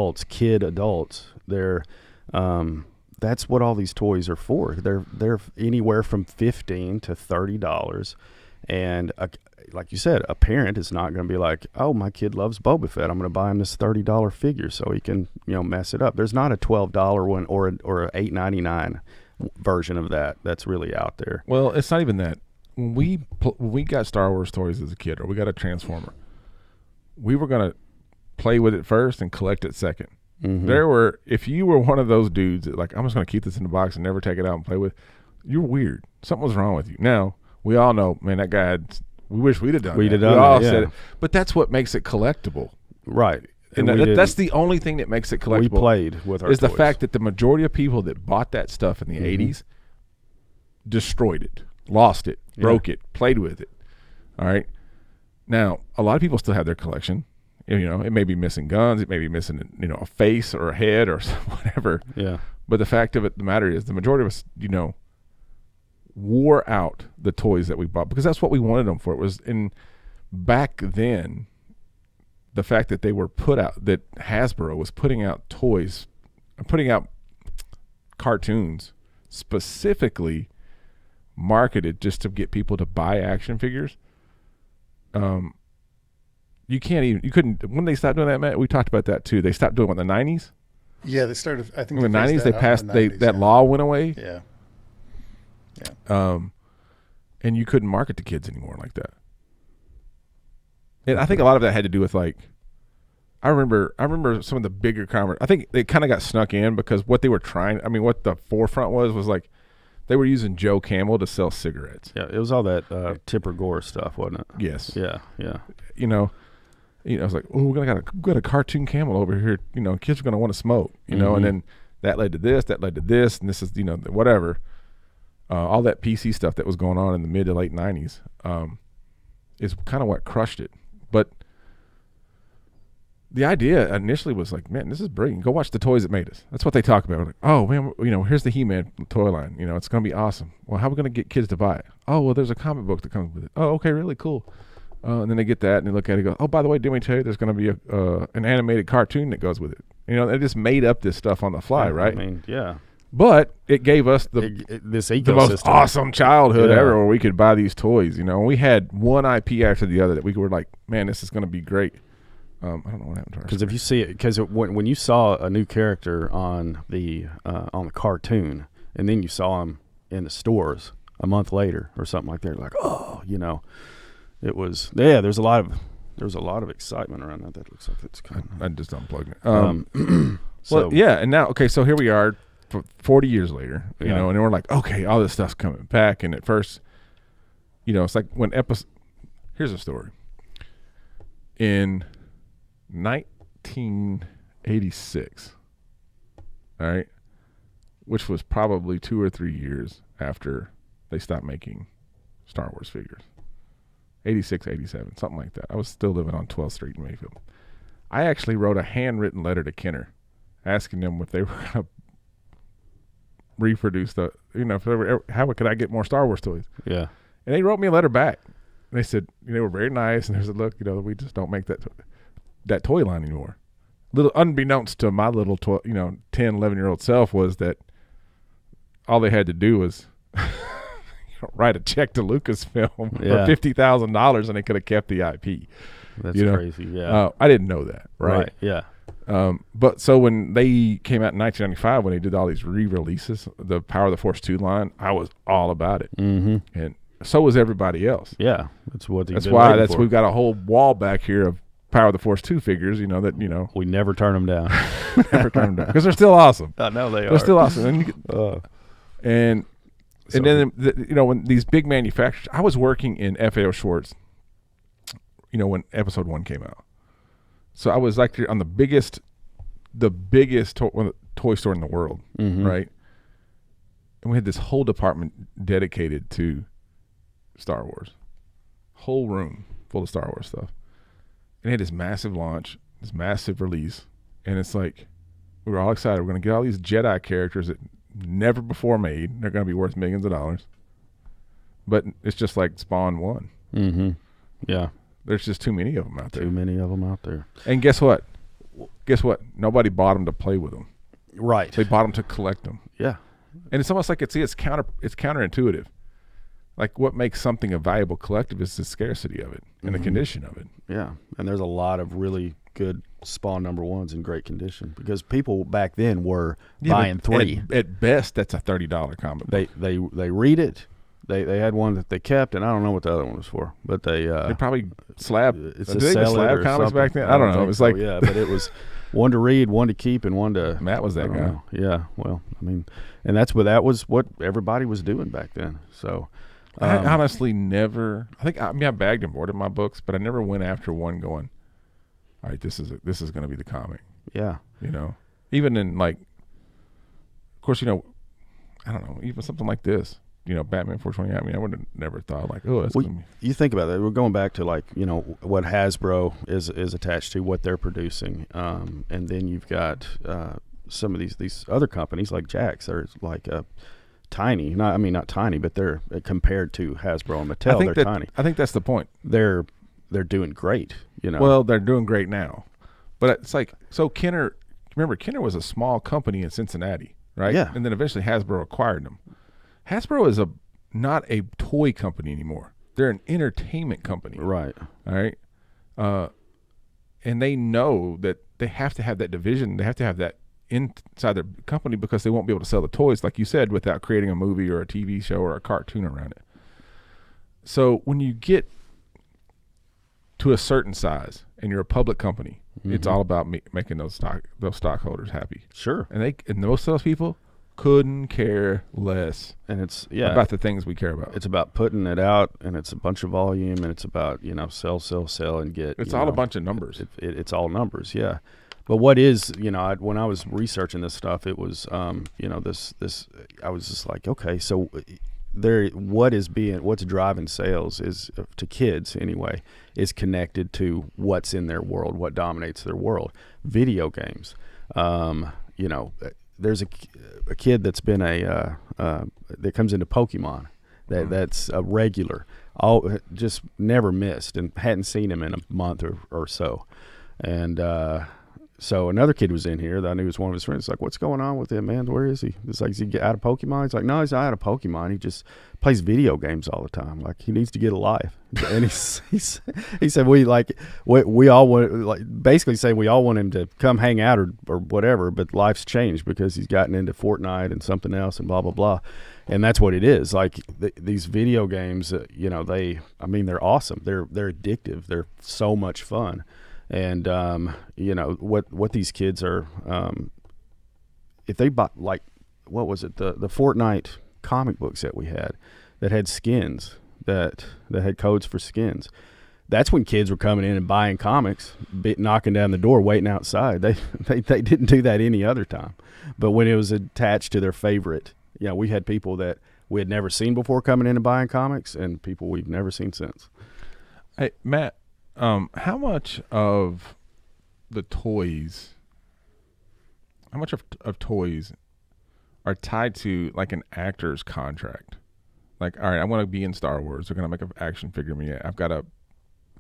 adults. They're that's what all these toys are for. They're anywhere from $15 to $30, and like you said, a parent is not going to be like, oh, my kid loves Boba Fett, I'm going to buy him this $30 figure so he can mess it up. There's not a $12 one or a $8.99 version of that's really out there. Well, it's not even that. When we got Star Wars toys as a kid, or we got a Transformer, we were going to play with it first and collect it second. Mm-hmm. If you were one of those dudes that like, I'm just going to keep this in the box and never take it out and play with, you're weird. Something was wrong with you. Now, we all know, man, that guy we wish we'd have done that. We all said it. But that's what makes it collectible. Right. And that's the only thing that makes it collectible. We played with our toys. The fact that the majority of people that bought that stuff in the 80s destroyed it, lost it, broke it, played with it. All right. Now, a lot of people still have their collection. It may be missing guns. It may be missing, a face or a head or whatever. Yeah. But the fact of it, the matter is, the majority of us, wore out the toys that we bought because that's what we wanted them for. It was back then, the fact that they were that Hasbro was putting out toys, putting out cartoons specifically marketed just to get people to buy action figures. You couldn't, when they stopped doing that, Matt, we talked about that too. They stopped doing it in the 90s. Yeah, they started, I think in the 90s, they passed, that law went away. Yeah. And you couldn't market to kids anymore like that. And I think a lot of that had to do with like, I remember some of the bigger I think they kind of got snuck in because what they were what the forefront was like, they were using Joe Camel to sell cigarettes. Yeah, it was all that Tipper Gore stuff, wasn't it? Yes. Yeah. I was like, oh, we got a cartoon camel over here. Kids are going to want to smoke. And then that led to this, and this is whatever. All that PC stuff that was going on in the mid to late 90s is kind of what crushed it. But the idea initially was like, man, this is brilliant. Go watch the toys that made us. That's what they talk about. Like, oh, man, here's the He-Man toy line. It's going to be awesome. Well, how are we going to get kids to buy it? Oh, well, there's a comic book that comes with it. Oh, okay, really cool. And then they get that and they look at it and go, oh, by the way, didn't we tell you there's going to be an animated cartoon that goes with it? They just made up this stuff on the fly, right? I mean, yeah. But it gave us this ecosystem, the most awesome childhood ever, where we could buy these toys. We had one IP after the other that we were like, man, this is going to be great. I don't know what happened to our because if you see it, because when you saw a new character on the cartoon, and then you saw him in the stores a month later or something like that, like, oh, it was There's a lot of excitement around that. That looks like it's kind of. I just unplugged it. Well, yeah, and now so here we are. 40 years later, and then we're like, okay, all this stuff's coming back. And at first, it's like when here's a story. In 1986, all right, which was probably 2 or 3 years after they stopped making Star Wars figures. 86, 87, something like that. I was still living on 12th Street in Mayfield. I actually wrote a handwritten letter to Kenner asking them if they were going to reproduce the, if they were, how could I get more Star Wars toys? Yeah. And they wrote me a letter back. And they said, they were very nice. And they said, look, we just don't make that toy line anymore. Little unbeknownst to my little 10, 11-year-old self was that all they had to do was write a check to Lucasfilm for $50,000 and they could have kept the IP. That's crazy. Yeah. I didn't know that. Right. Yeah. But so when they came out in 1995, when they did all these re-releases, the Power of the Force 2 line, I was all about it. Mm-hmm. And so was everybody else. Yeah. That's why we've got a whole wall back here of Power of the Force 2 figures, we never turn them down. Never turn them down. Because they're still awesome. I know they are. They're still awesome. And then when these big manufacturers, I was working in FAO Schwartz, when episode 1 came out. So I was like on the biggest toy store in the world, mm-hmm. right? And we had this whole department dedicated to Star Wars. Whole room full of Star Wars stuff. And they had this massive launch, this massive release. And it's like, we were all excited. We're going to get all these Jedi characters that never before made. They're going to be worth millions of dollars. But it's just like Spawn 1. Mm-hmm. Yeah. There's just too many of them out there. Too many of them out there. And guess what? Nobody bought them to play with them. Right. They bought them to collect them. Yeah. And it's almost like it's counterintuitive. Like what makes something a valuable collective is the scarcity of it and the condition of it. Yeah. And there's a lot of really good Spawn #1s in great condition because people back then were buying 3. At best, that's a $30 comic book. They read it. They had one that they kept, and I don't know what the other one was for, but they probably slab. It's did they slab comics something. back then? I don't know. It was like but it was one to read, one to keep, and one to. Matt was that guy. Know. Yeah, well, I mean, and that was what everybody was doing back then. So I honestly never. I bagged and boarded my books, but I never went after one going, all right, this is going to be the comic. Yeah, even in like, of course, I don't know, even something like this. Batman 420. I would have never thought like, oh, that's gonna be. You think about that. We're going back to like, what Hasbro is attached to, what they're producing, and then you've got some of these other companies like Jax. They're like tiny. Not tiny, but they're compared to Hasbro and Mattel. They're tiny. I think that's the point. They're doing great. Well, they're doing great now, but it's like Kenner. Remember, Kenner was a small company in Cincinnati, right? Yeah. And then eventually Hasbro acquired them. Hasbro is not a toy company anymore. They're an entertainment company. Right. All right. And they know that they have to have that division. They have to have that inside their company because they won't be able to sell the toys, like you said, without creating a movie or a TV show or a cartoon around it. So when you get to a certain size and you're a public company, it's all about making those stockholders happy. Sure. And most of those people couldn't care less. And it's about the things we care about. It's about putting it out, and it's a bunch of volume, and it's about sell and get. It's all a bunch of numbers. It's all numbers, yeah. But what is when I was researching this stuff, it was this I was just like, okay, so what's driving sales is to kids anyway is connected to what's in their world, what dominates their world. Video games, there's a kid that's been that comes into Pokemon that's a regular, just never missed, and hadn't seen him in a month or so, and so another kid was in here that I knew was one of his friends. Like, what's going on with him, man? Where is he? It's like, is he out of Pokemon? He's like, no, he's not out of Pokemon. He just plays video games all the time. Like, he needs to get a life. And he said, we all want, like, basically say we all want him to come hang out or whatever, but life's changed because he's gotten into Fortnite and something else and blah, blah, blah. And that's what it is. Like, these video games, they're awesome. They're addictive. They're so much fun. And what these kids are, if they bought, like, what was it, the Fortnite comic books that we had that had skins, that had codes for skins, that's when kids were coming in and buying comics, knocking down the door, waiting outside. They didn't do that any other time. But when it was attached to their favorite, we had people that we had never seen before coming in and buying comics, and people we've never seen since. Hey, Matt, how much of the toys, how much of toys are tied to like an actor's contract? Like, all right, I want to be in Star Wars. They're going to make an action figure of me. I've got to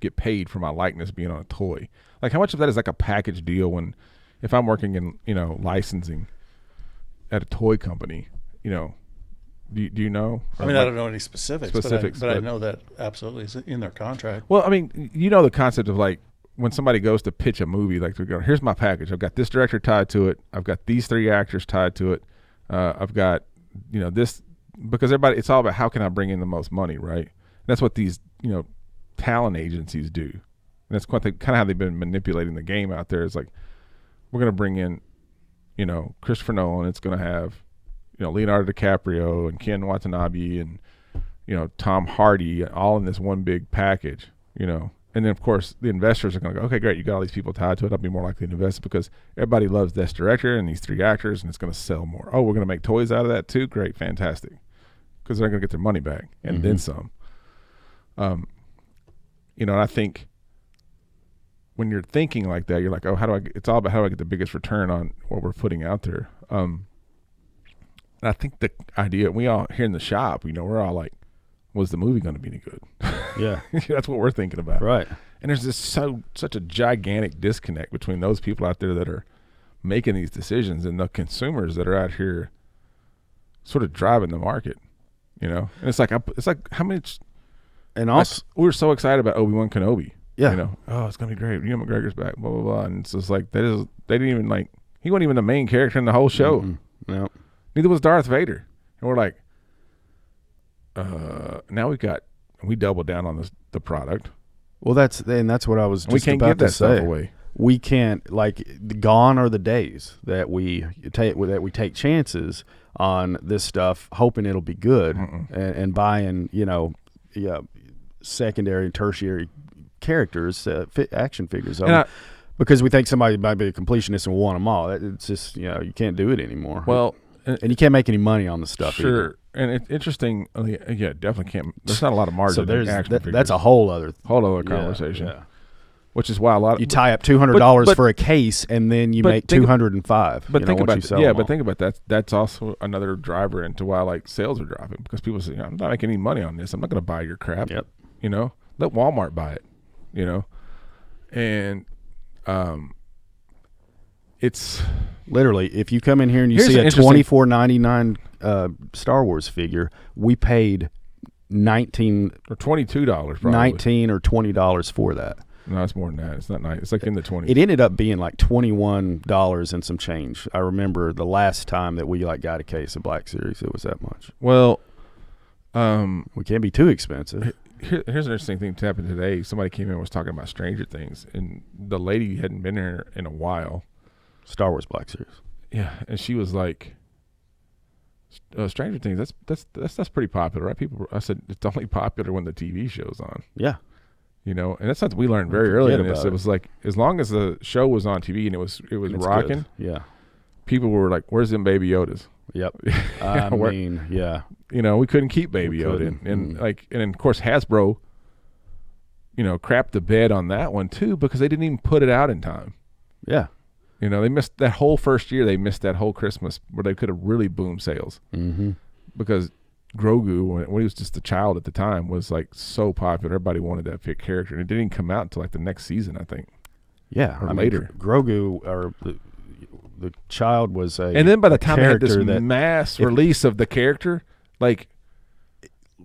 get paid for my likeness being on a toy. Like, how much of that is like a package deal when, if I'm working in, licensing at a toy company, do you know? I mean, I don't know any specifics, but I know that absolutely is in their contract. Well, I mean, the concept of like when somebody goes to pitch a movie, like to go, here's my package. I've got this director tied to it. I've got these 3 actors tied to it. I've got, this, because everybody, it's all about how can I bring in the most money, right? That's what these, talent agencies do. And that's kind of how they've been manipulating the game out there. Is like, we're going to bring in, Christopher Nolan. It's going to have, Leonardo DiCaprio and Ken Watanabe and, Tom Hardy all in this one big package, And then, of course, the investors are going to go, okay, great, you got all these people tied to it. I'll be more likely to invest because everybody loves this director and these 3 actors, and it's going to sell more. Oh, we're going to make toys out of that too? Great, fantastic. Because they're going to get their money back and then some. And I think when you're thinking like that, you're like, oh, it's all about how do I get the biggest return on what we're putting out there. And I think the idea, we all here in the shop, we're all like, was the movie going to be any good? Yeah. That's what we're thinking about. Right. And there's such a gigantic disconnect between those people out there that are making these decisions and the consumers that are out here sort of driving the market, And it's like how much, and also we were so excited about Obi-Wan Kenobi. Yeah. Oh, it's going to be great. Ewan McGregor's back, blah, blah, blah. And it's just like, they didn't even he wasn't even the main character in the whole show. Mm-hmm. No. Neither was Darth Vader. And we're like, now we doubled down on the product. Well, that's what I was just we can't about give that to say. stuff away. We can't, gone are the days that we take chances on this stuff, hoping it'll be good, and buying, secondary and tertiary characters, action figures, because we think somebody might be a completionist and want them all. It's just, you can't do it anymore. Well, and you can't make any money on the stuff. Sure. Either. And it's interesting. Yeah, definitely can't. There's not a lot of margin. So in action figures. That's a whole other conversation. Yeah. Which is why a lot of you tie up $200 for a case, and then you make $205. But think about but think about that. That's also another driver into why sales are dropping, because people say, I'm not making any money on this. I'm not going to buy your crap. Yep. Let Walmart buy it. And it's literally, if you come in here and you see a $24.99 Star Wars figure, we paid $19 or $22 probably. $19 or $20 for that. No, it's more than that. It's not nice. It's like in the 20s. It ended up being like $21 and some change. I remember the last time that we got a case of Black Series, it was that much. Well, we can't be too expensive. Here's an interesting thing that happened today. Somebody came in and was talking about Stranger Things, and the lady hadn't been here in a while. Star Wars Black Series. Yeah, and she was like, Stranger Things, that's pretty popular, right? I said, it's only popular when the TV show's on. Yeah. And that's something we learned very early in this. It was like, as long as the show was on TV and it was rocking, yeah, people were like, where's them Baby Yodas? Yep. I mean, yeah. We couldn't keep Baby Yoda. And of course Hasbro, crapped the bed on that one too, because they didn't even put it out in time. Yeah. They missed that whole first year. They missed that whole Christmas where they could have really boomed sales. Mm-hmm. Because Grogu, when he was just a child at the time, was so popular. Everybody wanted that character, and it didn't come out until the next season, I think. Yeah, or later. Grogu, or the child was a. And then by the time they had this mass release of the character,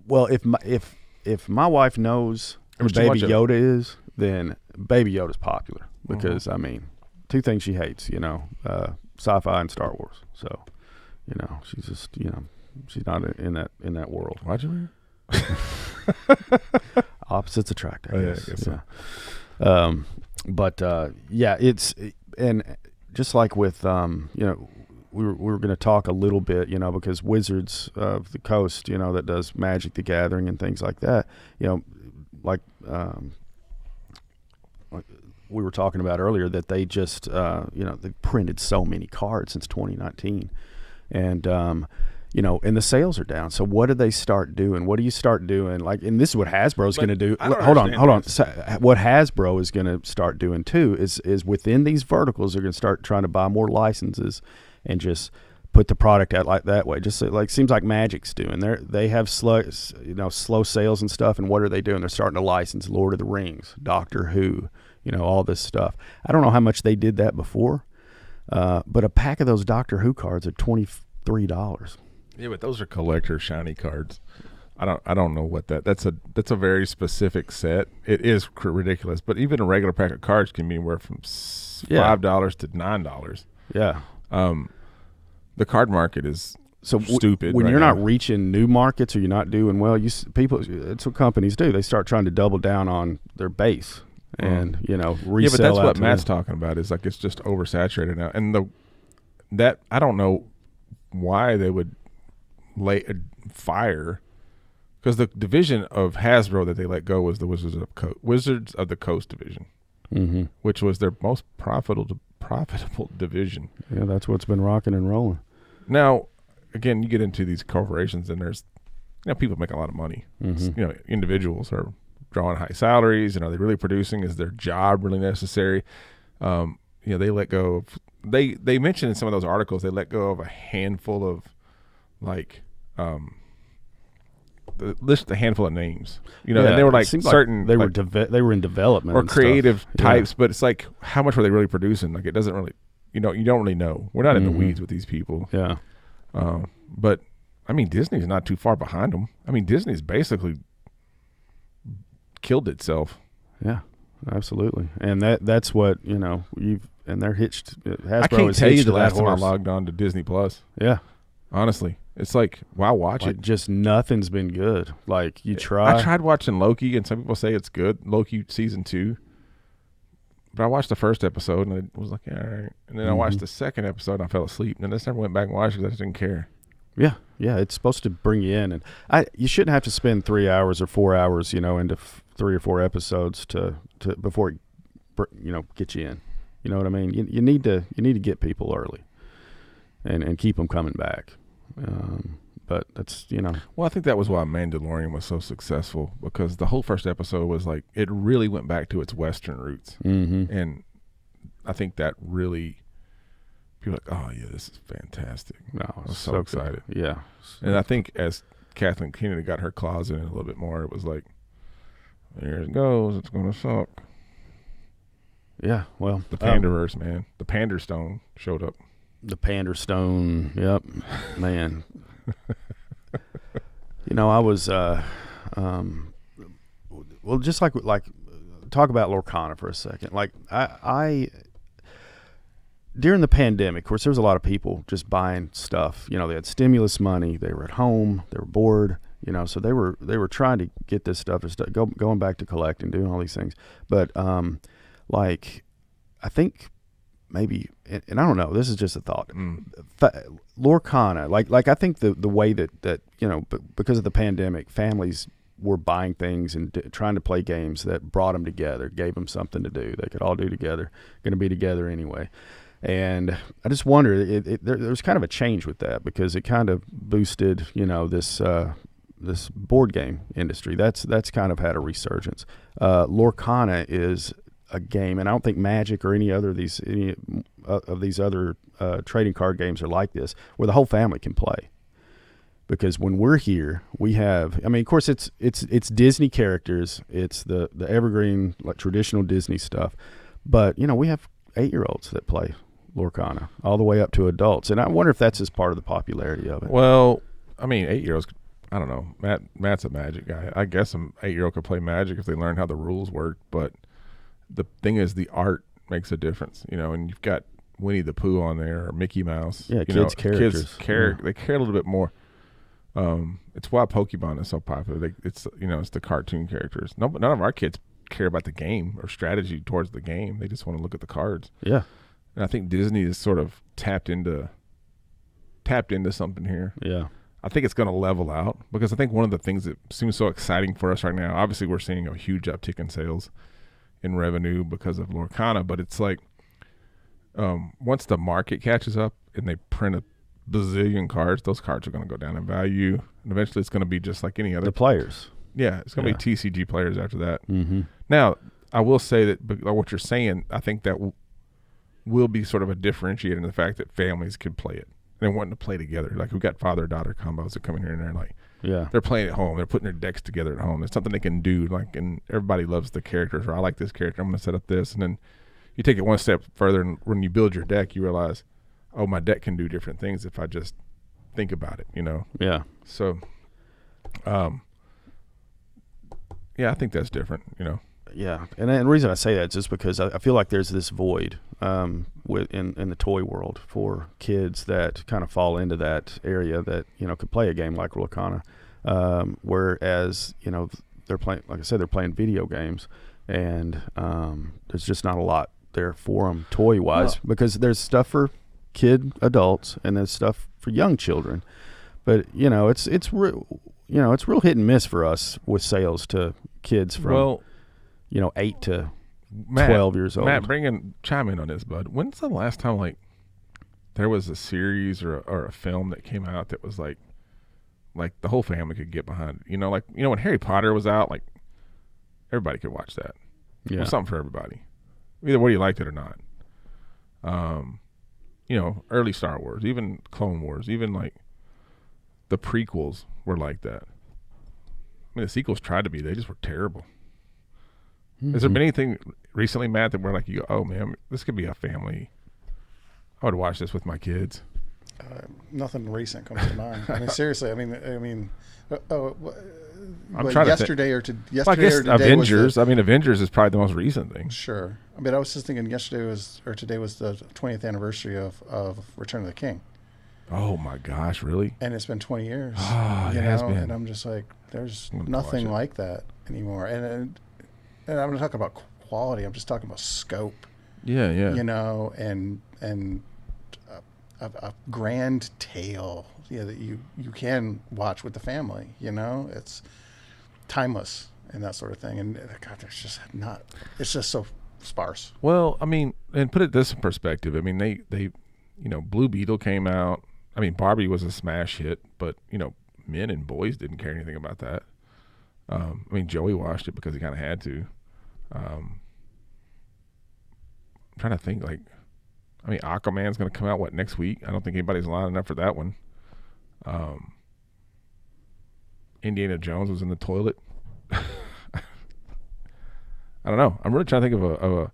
well, if my wife knows who Baby Yoda is, then Baby Yoda's popular because two things she hates, sci-fi and Star Wars. So, she's just, she's not in that world. Why'd you Opposites attract, I guess. I guess so. It's, and just like with, we were going to talk a little bit, because Wizards of the Coast, that does Magic the Gathering and things like that, we were talking about earlier, that they just, they printed so many cards since 2019. And, and the sales are down. So what do they start doing? What do you start doing? Like, and this is what Hasbro's going to do. Hold on. So what Hasbro is going to start doing too is within these verticals, they're going to start trying to buy more licenses and just put the product out like that way. Just like seems like Magic's doing. They have slow sales and stuff. And what are they doing? They're starting to license Lord of the Rings, Doctor Who, all this stuff. I don't know how much they did that before, but a pack of those Doctor Who cards are $23. Yeah, but those are collector shiny cards. I don't know what that's a very specific set. It is ridiculous, but even a regular pack of cards can be anywhere from $5 to $9. Yeah. The card market is stupid. When you're not reaching new markets or you're not doing well, it's what companies do. They start trying to double down on their base and resell. Yeah, but that's what Matt's talking about. Is like it's just oversaturated now, and that I don't know why they would fire, because the division of Hasbro that they let go was the Wizards of the Coast division, which was their most profitable division. Yeah, that's what's been rocking and rolling. Now, again, you get into these corporations, and there's people make a lot of money. Individuals are drawing high salaries, and are they really producing? Is their job really necessary? They let go of. They mentioned in some of those articles they let go of a handful of list a handful of names, and they were like certain like they were in development or creative types, but it's like how much were they really producing? Like it doesn't really, you don't really know. We're not in the weeds with these people. Yeah. But I mean, Disney's not too far behind them. I mean, Disney's basically killed itself. Yeah, absolutely. And that's what, and they're hitched. Hasbro I can't tell you the last time I horse. logged on to Disney Plus. Yeah. Honestly, it's like, wow, watch it. Just nothing's been good. Like you try. I tried watching Loki, and some people say it's good. Loki season 2. But I watched the first episode, and it was like, all right. And then I watched the second episode, and I fell asleep. And then I just never went back and watched it because I just didn't care. Yeah, it's supposed to bring you in, and you shouldn't have to spend 3 hours or 4 hours, into 3 or 4 episodes to before it, get you in. You know what I mean? You need to get people early, and keep them coming back. But that's Well, I think that was why Mandalorian was so successful, because the whole first episode was like it really went back to its Western roots, and I think that really. People are like, oh yeah, this is fantastic. No, I was so excited. Good. Yeah, and I think as Kathleen Kennedy got her claws in it a little bit more, it was like, there it goes. It's gonna suck. Yeah, well, the Panderverse, man. The Pander Stone showed up. The Pander Stone. Yep, man. I was just like talk about Lorcana for a second. Like I during the pandemic, of course, there was a lot of people just buying stuff. They had stimulus money. They were at home. They were bored. So they were trying to get this stuff and going back to collecting, doing all these things. But I think maybe, and I don't know. This is just a thought. Lorcana, like I think the way that because of the pandemic, families were buying things and trying to play games that brought them together, gave them something to do. They could all do together. Going to be together anyway. And I just wonder, there was kind of a change with that, because it kind of boosted, this board game industry. That's kind of had a resurgence. Lorcana is a game, and I don't think Magic or any of these other trading card games are like this, where the whole family can play. Because when we're here, we have, of course, it's Disney characters, it's the evergreen, like traditional Disney stuff, but we have 8-year-olds that play Lorcana all the way up to adults, and I wonder if that's just part of the popularity of it. Well, 8-year-olds, I don't know. Matt's a Magic guy. I guess an 8-year-old could play Magic if they learn how the rules work, but the thing is, the art makes a difference, and you've got Winnie the Pooh on there, or Mickey Mouse. Yeah, characters. They care a little bit more. It's why Pokemon is so popular. It's the cartoon characters. None of our kids care about the game or strategy towards the game. They just want to look at the cards. Yeah. And I think Disney is sort of tapped into something here. Yeah. I think it's going to level out, because I think one of the things that seems so exciting for us right now, obviously we're seeing a huge uptick in sales, in revenue because of Lorcana, but it's like once the market catches up and they print a bazillion cards, those cards are going to go down in value, and eventually it's going to be just like any other. The players. Yeah, it's going to be TCG players after that. Mm-hmm. Now, I will say that what you're saying, I think that will be sort of a differentiator in the fact that families can play it and wanting to play together. Like we got father-daughter combos that come in here and they're like, they're playing at home. They're putting their decks together at home. It's something they can do. Like, and everybody loves the characters. Or I like this character. I'm going to set up this, and then you take it one step further, and when you build your deck, you realize, oh, my deck can do different things if I just think about it. Yeah. So, yeah, I think that's different. Yeah, and the reason I say that is just because I feel like there's this void in the toy world for kids that kind of fall into that area that could play a game like Lorcana, whereas they're playing, like I said, they're playing video games, and there's just not a lot there for them toy wise because there's stuff for adults and there's stuff for young children, but it's real hit and miss for us with sales to kids from 8 to 12 years old. Matt, chime in on this, bud. When's the last time there was a series or a film that came out that was like the whole family could get behind? When Harry Potter was out, like everybody could watch that. Yeah, it was something for everybody, either whether you liked it or not. Early Star Wars, even Clone Wars, even like the prequels were like that. I mean, the sequels tried to be; they just were terrible. Mm-hmm. Has there been anything recently, Matt, that we're like, you go, oh man, this could be a family? I would watch this with my kids. Nothing recent comes to mind. I mean, seriously. I'm trying yesterday to think. Yesterday I guess or today Avengers. Avengers is probably the most recent thing. Sure. I mean, I was just thinking today was the 20th anniversary of Return of the King. Oh my gosh, really? And it's been 20 years. Oh, it has been. And I'm just like, there's nothing like that anymore. And I'm not talking about quality. I'm just talking about scope. Yeah. And a grand tale, that you can watch with the family. It's timeless and that sort of thing. And God, there's just not. It's just so sparse. Well, I mean, and put it this in perspective. I mean, they Blue Beetle came out. I mean, Barbie was a smash hit, but men and boys didn't care anything about that. I mean, Joey watched it because he kind of had to. I'm trying to think, Aquaman's going to come out next week? I don't think anybody's lining up for that one. Indiana Jones was in the toilet. I don't know. I'm really trying to think of a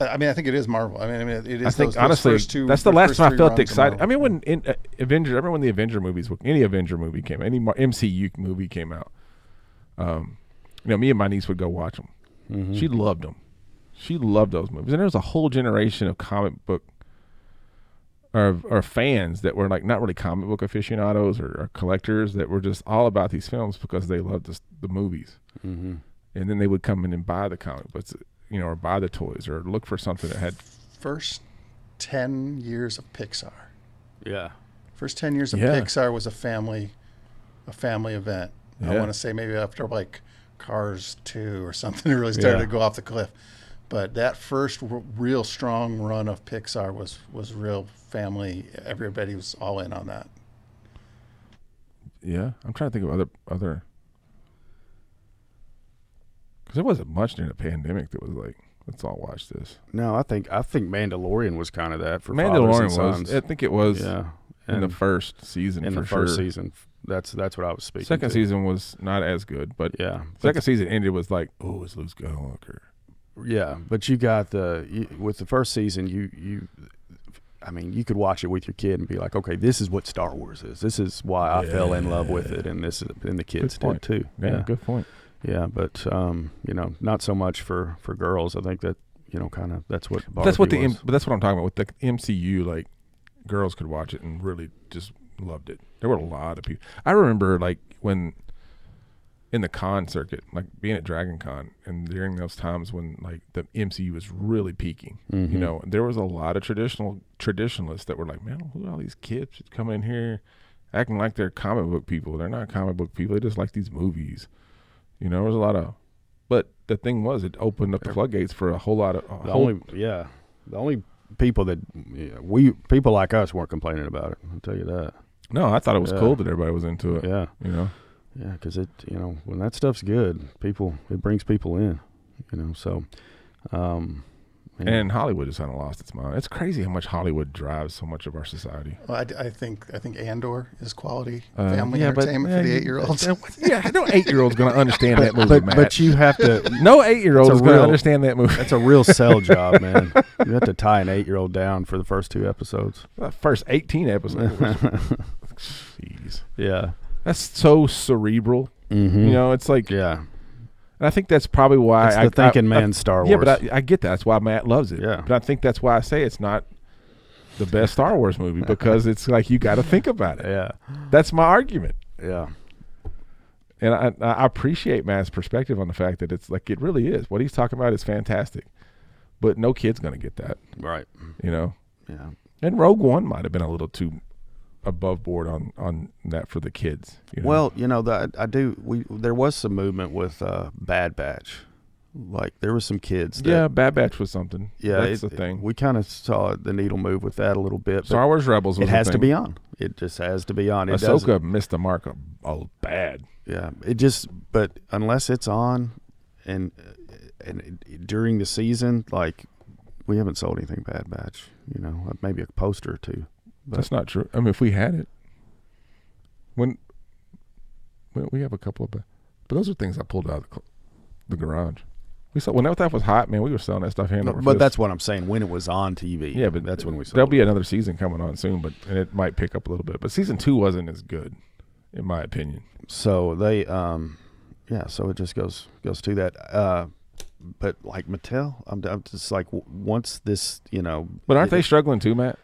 I mean, I think it is Marvel. I mean, it is. I think honestly, that's the last time I felt excited. I mean, when Avengers, remember when the Avenger movies, any Avenger movie came out, any MCU movie came out, me and my niece would go watch them. Mm-hmm. She loved them. She loved those movies, and there was a whole generation of comic book or fans that were not really comic book aficionados or collectors that were just all about these films because they loved the movies. Mm-hmm. And then they would come in and buy the comic books, or buy the toys or look for something that had first 10 years of Pixar. Yeah. First 10 years of Pixar was a family event. Yeah. I want to say maybe after Cars 2 or something, it really started to go off the cliff. But that first real strong run of Pixar was real family. Everybody was all in on that. Yeah, I'm trying to think of other. Because there wasn't much during the pandemic that was like, let's all watch this. No, I think Mandalorian was kind of that for Mandalorian fathers and sons. I think it was. Yeah. In the first season, in for the first season, that's what I was speaking. Second season was not as good, but second season ended with like, oh, it's Luke Skywalker. Yeah, but you got with the first season, you could watch it with your kid and be like, okay, this is what Star Wars is. This is why I fell in love with it, and the kids did too. Yeah, good point. Yeah, but not so much for girls. I think that kind of that's what Barbie was. But that's what I'm talking about with the MCU. Like, girls could watch it and really just loved it. There were a lot of people. I remember when in the con circuit, like being at Dragon Con, and during those times when the MCU was really peaking. Mm-hmm. There was a lot of traditionalists that were like, man, who are all these kids coming in here acting like they're comic book people? They're not comic book people. They just like these movies. There was a lot of, but the thing was, it opened up the floodgates for a whole lot of the only people that people like us weren't complaining about it. I'll tell you that. No, I thought it was cool that everybody was into it. Yeah, yeah, because it when that stuff's good, it brings people in. So. And Hollywood has kind of lost its mind. It's crazy how much Hollywood drives so much of our society. Well, I think Andor is quality family entertainment for the 8-year-olds. Yeah, no 8-year-old's going to understand that movie, Matt. But you have to. No 8-year-old is going to understand that movie. That's a real sell job, man. You have to tie an 8-year-old down for the first 2 episodes. The first 18 episodes. Jeez. Yeah. That's so cerebral. Mm-hmm. It's like. Yeah. And I think that's probably why it's the thinking man's Star Wars. Yeah, but I get that. That's why Matt loves it. Yeah. But I think that's why I say it's not the best Star Wars movie, because it's like you got to think about it. Yeah. That's my argument. Yeah. And I appreciate Matt's perspective on the fact that it's like it really is. What he's talking about is fantastic. But no kid's going to get that. Right. Yeah. And Rogue One might have been a little too above board on that for the kids. Well, there was some movement with Bad Batch. Like there was some kids Bad Batch was something. Yeah, that's the thing. We kind of saw the needle move with that a little bit. Star Wars Rebels was it has to be on. It just has to be on. Ahsoka missed the mark bad. Yeah, but unless it's on and during the season, like we haven't sold anything Bad Batch, maybe a poster or two. But that's not true. I mean, if we had it, when we have a couple of, but those are things I pulled out of the garage. We saw when that stuff was hot, man. We were selling that stuff hand over fist. But that's what I'm saying. When it was on TV, yeah, but that's when we saw. There'll be another season coming on soon, and it might pick up a little bit. But season 2 wasn't as good, in my opinion. So they, so it just goes to that. But like Mattel, I'm just like once this, But aren't they struggling too, Matt?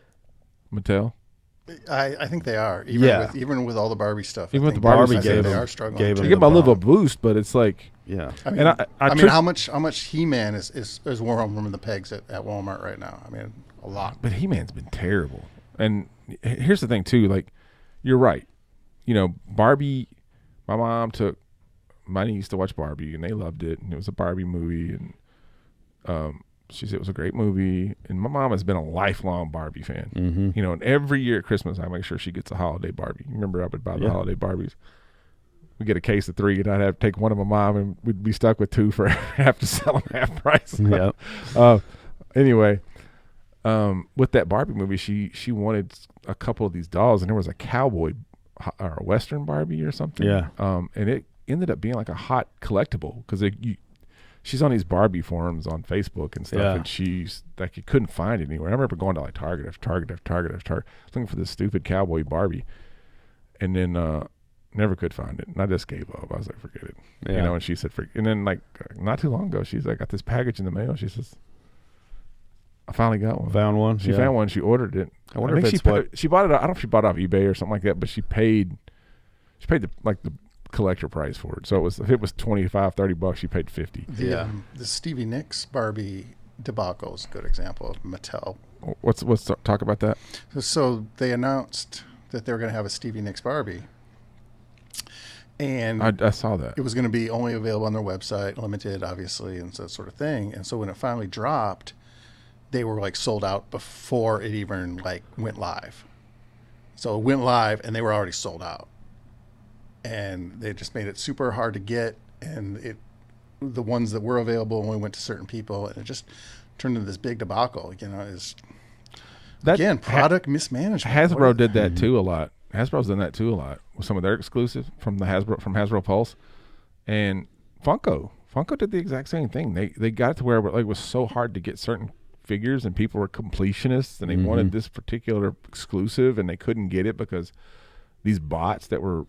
Mattel? I think they are. Even with all the Barbie stuff. Even with the Barbie they are struggling. They give them a little boost, but it's like I mean, how much He-Man is worn from the pegs at Walmart right now? I mean, a lot. But He-Man's been terrible. And here's the thing too, like you're right. Barbie, my mom took my niece to watch Barbie and they loved it, and it was a Barbie movie, and she said it was a great movie, and my mom has been a lifelong Barbie fan. Mm-hmm. And every year at Christmas, I make sure she gets a holiday Barbie. Remember, I would buy the holiday Barbies. We get a case of 3, and I'd have to take one of my mom, and we'd be stuck with 2 for have to sell them half price. Yeah. Anyway, with that Barbie movie, she wanted a couple of these dolls, and there was a cowboy or a Western Barbie or something. Yeah. And it ended up being like a hot collectible because she's on these Barbie forums on Facebook and stuff, and she's like, you couldn't find it anywhere. I remember going to like Target after Target looking for this stupid cowboy Barbie, and then never could find it, and I just gave up. I was like, forget it, And she said, and then like not too long ago, she's like, got this package in the mail. She says, I finally got one. Found one. She found one. She ordered it. I wonder if she bought it. I don't know if she bought it off eBay or something like that, but she paid the collector price for it. So if it was $25-$30, she paid $50. The Stevie Nicks Barbie debacle is a good example of Mattel. Let's talk about that. So they announced that they were going to have a Stevie Nicks Barbie, and I saw that it was going to be only available on their website, limited, obviously, and that sort of thing. And so when it finally dropped, they were like sold out before it even like went live. So it went live, and they were already sold out. And they just made it super hard to get, and the ones that were available only went to certain people, and it just turned into this big debacle. Product mismanagement. Hasbro did that too a lot. Hasbro's done that too a lot with some of their exclusives from Hasbro Pulse, and Funko did the exact same thing. They got it to where it was so hard to get certain figures, and people were completionists, and they wanted this particular exclusive, and they couldn't get it because these bots that were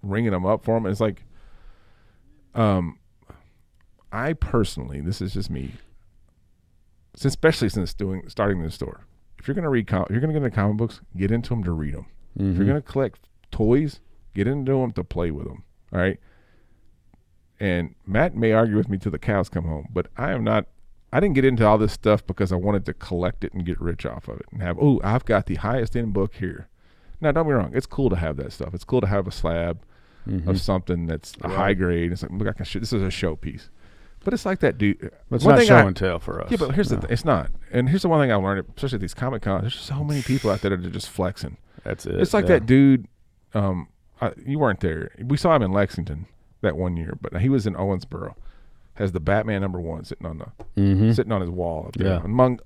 ringing them up for them. And it's like, I personally, this is just me, especially since starting this store. If you're going to read, you're going to get into comic books, get into them to read them. If you're going to collect toys, get into them to play with them. All right. And Matt may argue with me till the cows come home, but I didn't get into all this stuff because I wanted to collect it and get rich off of it and I've got the highest end book here. Now, don't be wrong. It's cool to have that stuff. It's cool to have a slab of something that's a high grade. It's like, look, this is a showpiece. But it's like that, dude. But it's not show and tell for us. Yeah, but here's the thing. It's not. And here's the one thing I learned, especially at these Comic Cons. There's so many people out there that are just flexing. That's it. It's like that dude. You weren't there. We saw him in Lexington that one year, but he was in Owensboro. Has the Batman #1 sitting on his wall up there among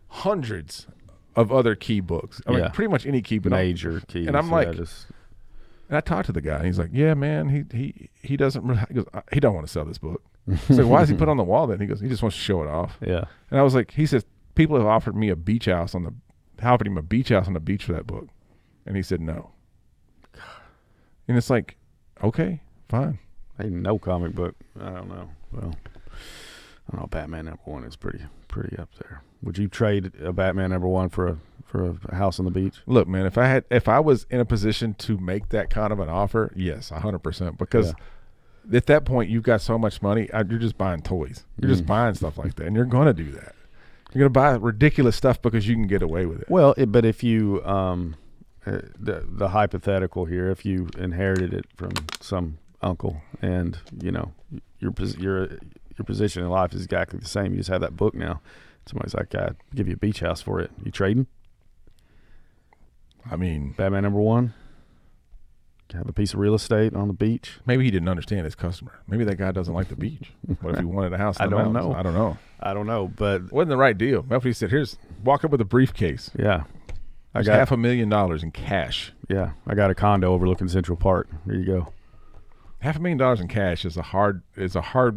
hundreds of other key books. I mean, pretty much any key, but major keys. And I'm like, and I talked to the guy. And he's like, yeah, man, he doesn't. Really, he goes, he don't want to sell this book. So why is he put on the wall then? He goes, he just wants to show it off. Yeah. And I was like, he says, people have offered me a beach house on the beach for that book, and he said no. And it's like, okay, fine. Ain't no comic book. I don't know. Well, I don't know. Batman #1 is pretty up there. Would you trade a Batman #1 for a house on the beach? Look, man, if I was in a position to make that kind of an offer, yes, 100%. Because at that point, you've got so much money, you're just buying toys. You're just buying stuff like that, and you're going to do that. You're going to buy ridiculous stuff because you can get away with it. Well, but if you the hypothetical here, if you inherited it from some uncle, and your position in life is exactly the same, you just have that book now. Somebody's like, "I'd give you a beach house for it." You trading? I mean, Batman #1. Have a piece of real estate on the beach. Maybe he didn't understand his customer. Maybe that guy doesn't like the beach. What if he wanted a house? I don't know. I don't know. But it wasn't the right deal. What if he said, "Here's walk up with a briefcase." Yeah, I got $500,000 in cash. Yeah, I got a condo overlooking Central Park. There you go. $500,000 in cash is a hard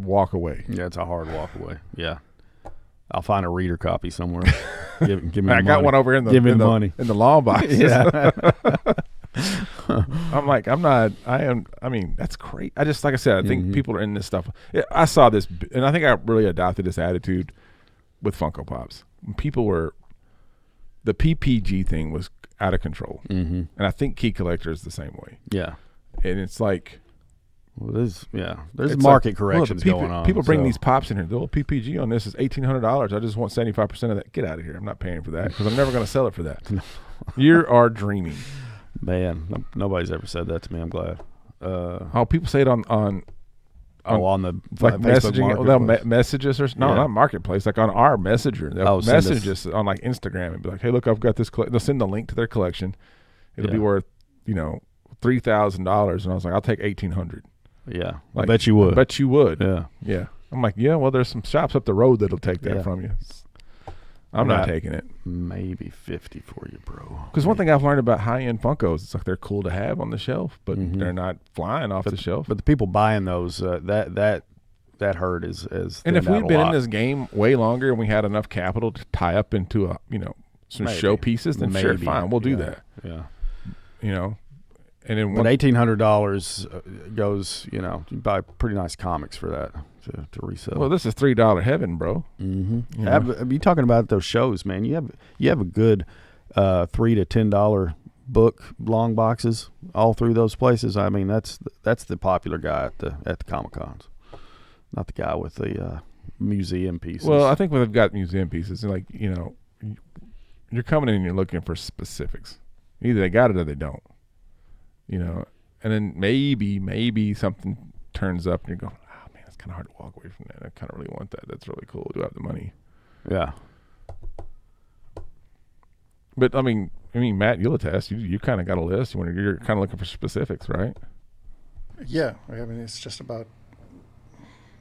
walk away. Yeah, it's a hard walk away. Yeah, I'll find a reader copy somewhere. Give me. I got one over in the money in the law box. Yeah. I'm like, I mean, that's great. I just, like I said, I think people are in this stuff. I saw this, and I think I really adopted this attitude with Funko Pops. The PPG thing was out of control. And I think Key Collector is the same way. Yeah. And it's like, well, there's market corrections going on. People bring these pops in here. The old PPG on this is $1,800. I just want 75% of that. Get out of here. I'm not paying for that because I'm never going to sell it for that. You are dreaming. Man, nobody's ever said that to me. I'm glad. People say it on the like messaging. They'll message us or not marketplace, like on our messenger. They'll message us on like Instagram and be like, "Hey, look, I've got this." They'll send the link to their collection. It'll be worth $3,000, and I was like, "I'll take $1,800." Yeah, like, I bet you would. Bet you would. Yeah. I'm like, yeah. Well, there's some shops up the road that'll take that from you. I'm not taking it. Maybe 50 for you, bro. Because one thing I've learned about high-end Funkos, it's like they're cool to have on the shelf, but they're not flying off the shelf. But the people buying those, that herd is. And if we'd been in this game way longer and we had enough capital to tie up into some show pieces, then sure, fine, we'll do that. Yeah. And then but $1,800 goes. You buy pretty nice comics for that. To resell. Well, this is $3 heaven, bro. You talking about those shows, man? You have a good $3 to $10 book long boxes all through those places. I mean, that's the popular guy at the Comic Cons, not the guy with the museum pieces. Well, I think when they've got museum pieces, like you're coming in and you're looking for specifics. Either they got it or they don't. And then maybe something turns up and you're going, kind of hard to walk away from that. I kind of really want that. That's really cool. Do I have the money? Yeah. But I mean, Matt, you'll attest. You kind of got a list. You're kind of looking for specifics, right? Yeah. I mean, it's just about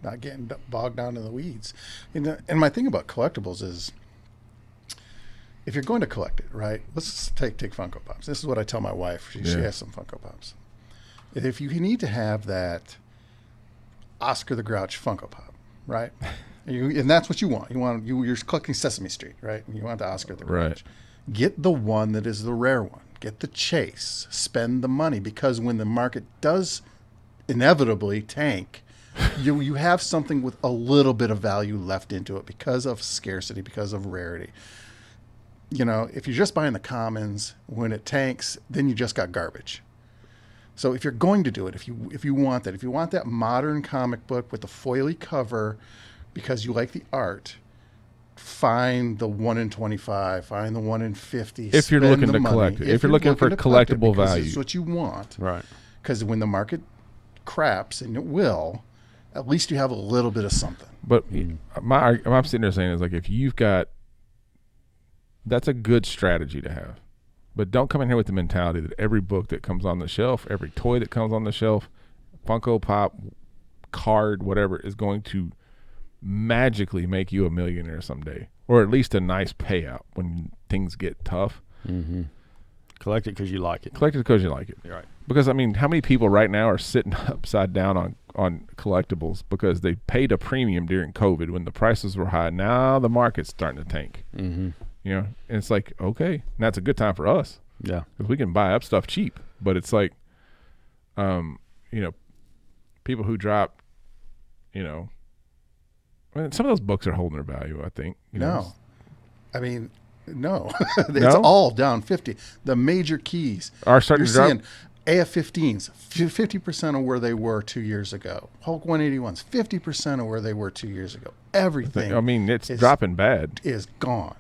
not getting bogged down in the weeds. And my thing about collectibles is, if you're going to collect it, right? Let's take Funko Pops. This is what I tell my wife. She has some Funko Pops. If you need to have that Oscar the Grouch Funko Pop, right? And that's what you want. You're collecting Sesame Street, right? And you want the Oscar the Grouch. Right. Get the one that is the rare one. Get the chase. Spend the money, because when the market does inevitably tank, you have something with a little bit of value left into it because of scarcity, because of rarity. If you're just buying the commons, when it tanks, then you just got garbage. So if you're going to do it, if you want that modern comic book with the foily cover because you like the art, find the 1 in 25, find the 1 in 50. If you're looking to collect it, if you're looking for collectible value, it's what you want, right? because when the market craps, and it will, at least you have a little bit of something. But what I'm sitting there saying is like, if you've got, that's a good strategy to have. But don't come in here with the mentality that every book that comes on the shelf, every toy that comes on the shelf, Funko Pop, card, whatever, is going to magically make you a millionaire someday, or at least a nice payout when things get tough. Mm-hmm. Collect it because you like it. Collect it because you like it. You're right. Because, I mean, how many people right now are sitting upside down on collectibles because they paid a premium during COVID when the prices were high? Now the market's starting to tank. Mm-hmm. You know, and it's like, okay, and that's a good time for us. Yeah. Because we can buy up stuff cheap. But it's like, you know, people who drop, you know, I mean, some of those books are holding their value, I think. You know? I mean, no. It's No? all down 50. The major keys. Are starting You're to drop? seeing AF-15s, 50% of where they were 2 years ago. Hulk 181s, 50% of where they were 2 years ago. Everything I mean, it's dropping bad. is gone.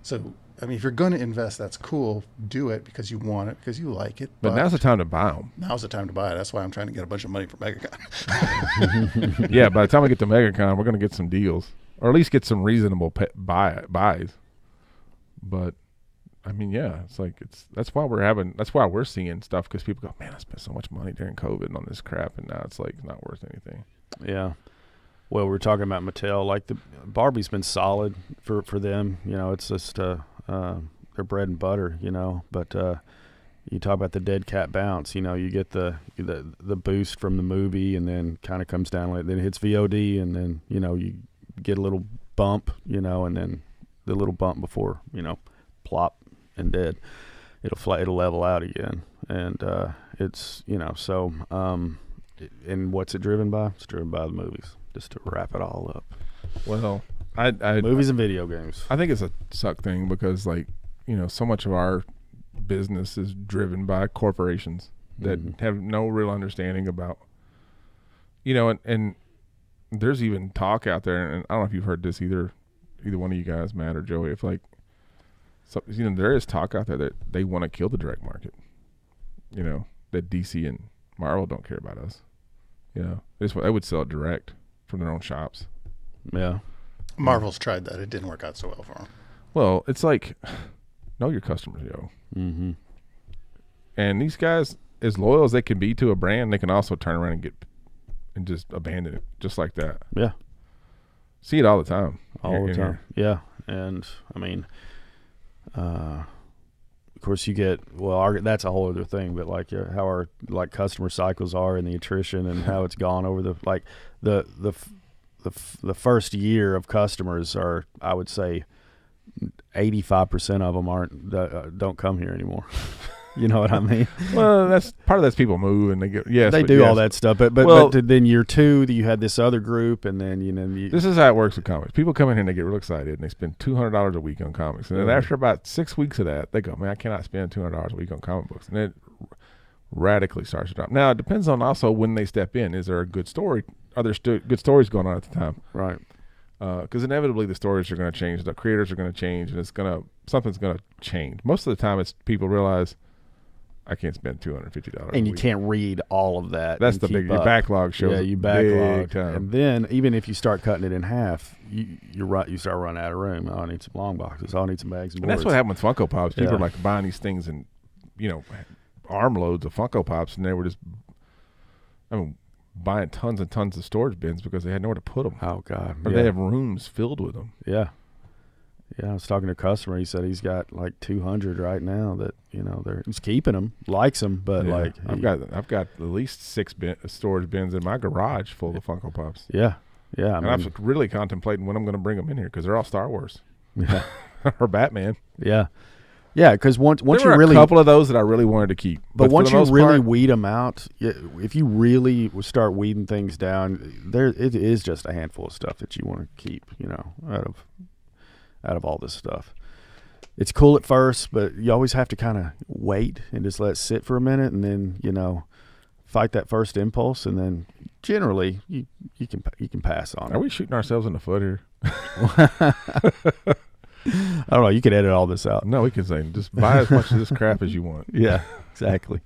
So, I mean, if you're going to invest, that's cool. Do it because you want it, because you like it. But now's the time to buy them. Now's the time to buy it. That's why I'm trying to get a bunch of money for MegaCon. Yeah, by the time we get to MegaCon, we're going to get some deals. Or at least get some reasonable buys. But, I mean, yeah, it's like, that's why we're seeing stuff, because people go, man, I spent so much money during COVID on this crap, and now it's like not worth anything. Yeah. Well, we're talking about Mattel. Like, the Barbie's been solid for them. You know, it's just their bread and butter. You know, but you talk about the dead cat bounce. You know, you get the boost from the movie, and then kind of comes down. Then it hits VOD, and then you know you get a little bump. You know, and then the little bump before plop and dead. It'll level out again, and it's so. And what's it driven by? It's driven by the movies. Just to wrap it all up. Well, I movies and video games. I think it's a suck thing because, like, so much of our business is driven by corporations that have no real understanding about, and there's even talk out there, and I don't know if you've heard this either one of you guys, Matt or Joey, if like, there is talk out there that they want to kill the direct market, that DC and Marvel don't care about us. They would sell it direct from their own shops. Yeah. Marvel's tried that. It didn't work out so well for them. Well, it's like, know your customers, yo. Mm-hmm. And these guys, as loyal as they can be to a brand, they can also turn around and just abandon it just like that. Yeah. See it all the time. All the time. Yeah. And, I mean, of course, you get that's a whole other thing. But like how our customer cycles are and the attrition and how it's gone over the first year of customers are, I would say, 85% of them don't come here anymore. You know what I mean? Well, that's part of that's people move and they get all that stuff. But then year two, you had this other group, and then this is how it works with comics. People come in here and they get real excited and they spend $200 a week on comics, and then after about 6 weeks of that, they go, "Man, I cannot spend $200 a week on comic books," and it radically starts to drop. Now it depends on also when they step in. Is there a good story? Are there good stories going on at the time? Right. Because inevitably the stories are going to change, the creators are going to change, and something's going to change. Most of the time, it's people realize, I can't spend $250. And you can't read all of that. That's the big your backlog shows. Yeah, you backlog, and then even if you start cutting it in half, you're right. You start running out of room. Oh, I need some long boxes. Oh, I need some bags and boards. And that's what happened with Funko Pops. People are like buying these things and armloads of Funko Pops, and they were just, buying tons and tons of storage bins because they had nowhere to put them. Oh God! Or they have rooms filled with them. Yeah. Yeah, I was talking to a customer. He said he's got like 200 right now that he's keeping them, likes them, but I've got at least 6 storage bins in my garage full of Funko Pops. Yeah, yeah. And I'm really contemplating when I'm going to bring them in here because they're all Star Wars, yeah, or Batman. Yeah, yeah. Because once there you were really a couple of those that I really wanted to keep, but once you really weed them out, if you really start weeding things down, it is just a handful of stuff that you want to keep, out of all this stuff. It's cool at first, but you always have to kind of wait and just let it sit for a minute, and then fight that first impulse, and then generally you can pass on it. Are we shooting ourselves in the foot here? I don't know. You could edit all this out. No, we can say just buy as much of this crap as you want. Yeah, exactly.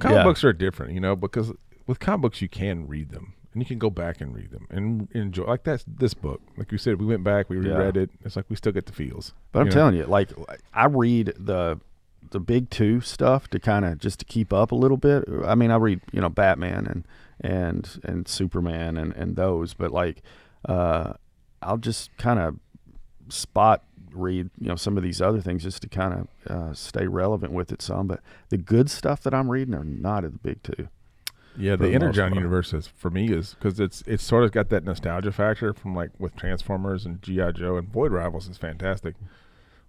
Comic books are different, because with comic books you can read them and you can go back and read them and enjoy. Like this book, like you said, we went back, we reread it. It's like we still get the feels. But I'm telling you, like I read the big two stuff to kind of just to keep up a little bit. I mean, I read Batman and Superman and those, but like I'll just kind of spot read some of these other things just to kind of stay relevant with it some. But the good stuff that I'm reading are not at the big two. Yeah, the Energon universe for me is because it's sort of got that nostalgia factor from like with Transformers and G.I. Joe, and Void Rivals is fantastic.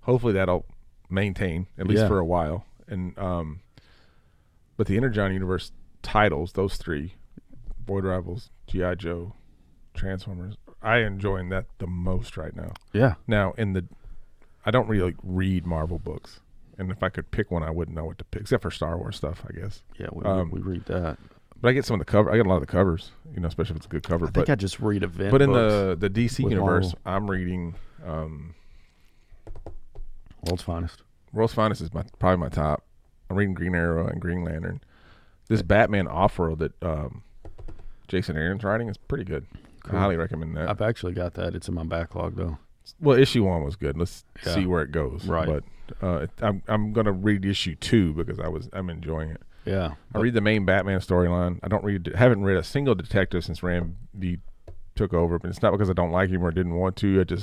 Hopefully that'll maintain at least for a while. And but the Energon universe titles, those three, Void Rivals, G.I. Joe, Transformers, I enjoying that the most right now. Yeah. Now I don't really read Marvel books, and if I could pick one, I wouldn't know what to pick, except for Star Wars stuff, I guess. Yeah, we read that. But I get some of the cover. I get a lot of the covers, especially if it's a good cover. I think I just read event. But in the DC universe, Marvel. I'm reading World's Finest. World's Finest is probably my top. I'm reading Green Arrow and Green Lantern. This Batman off-road that Jason Aaron's writing is pretty good. Cool. I highly recommend that. I've actually got that. It's in my backlog though. Well, issue 1 was good. Let's see where it goes. Right. But I'm going to read issue 2 because I'm enjoying it. Yeah. I read the main Batman storyline. Haven't read a single detective since Ramby took over, but it's not because I don't like him or didn't want to. I don't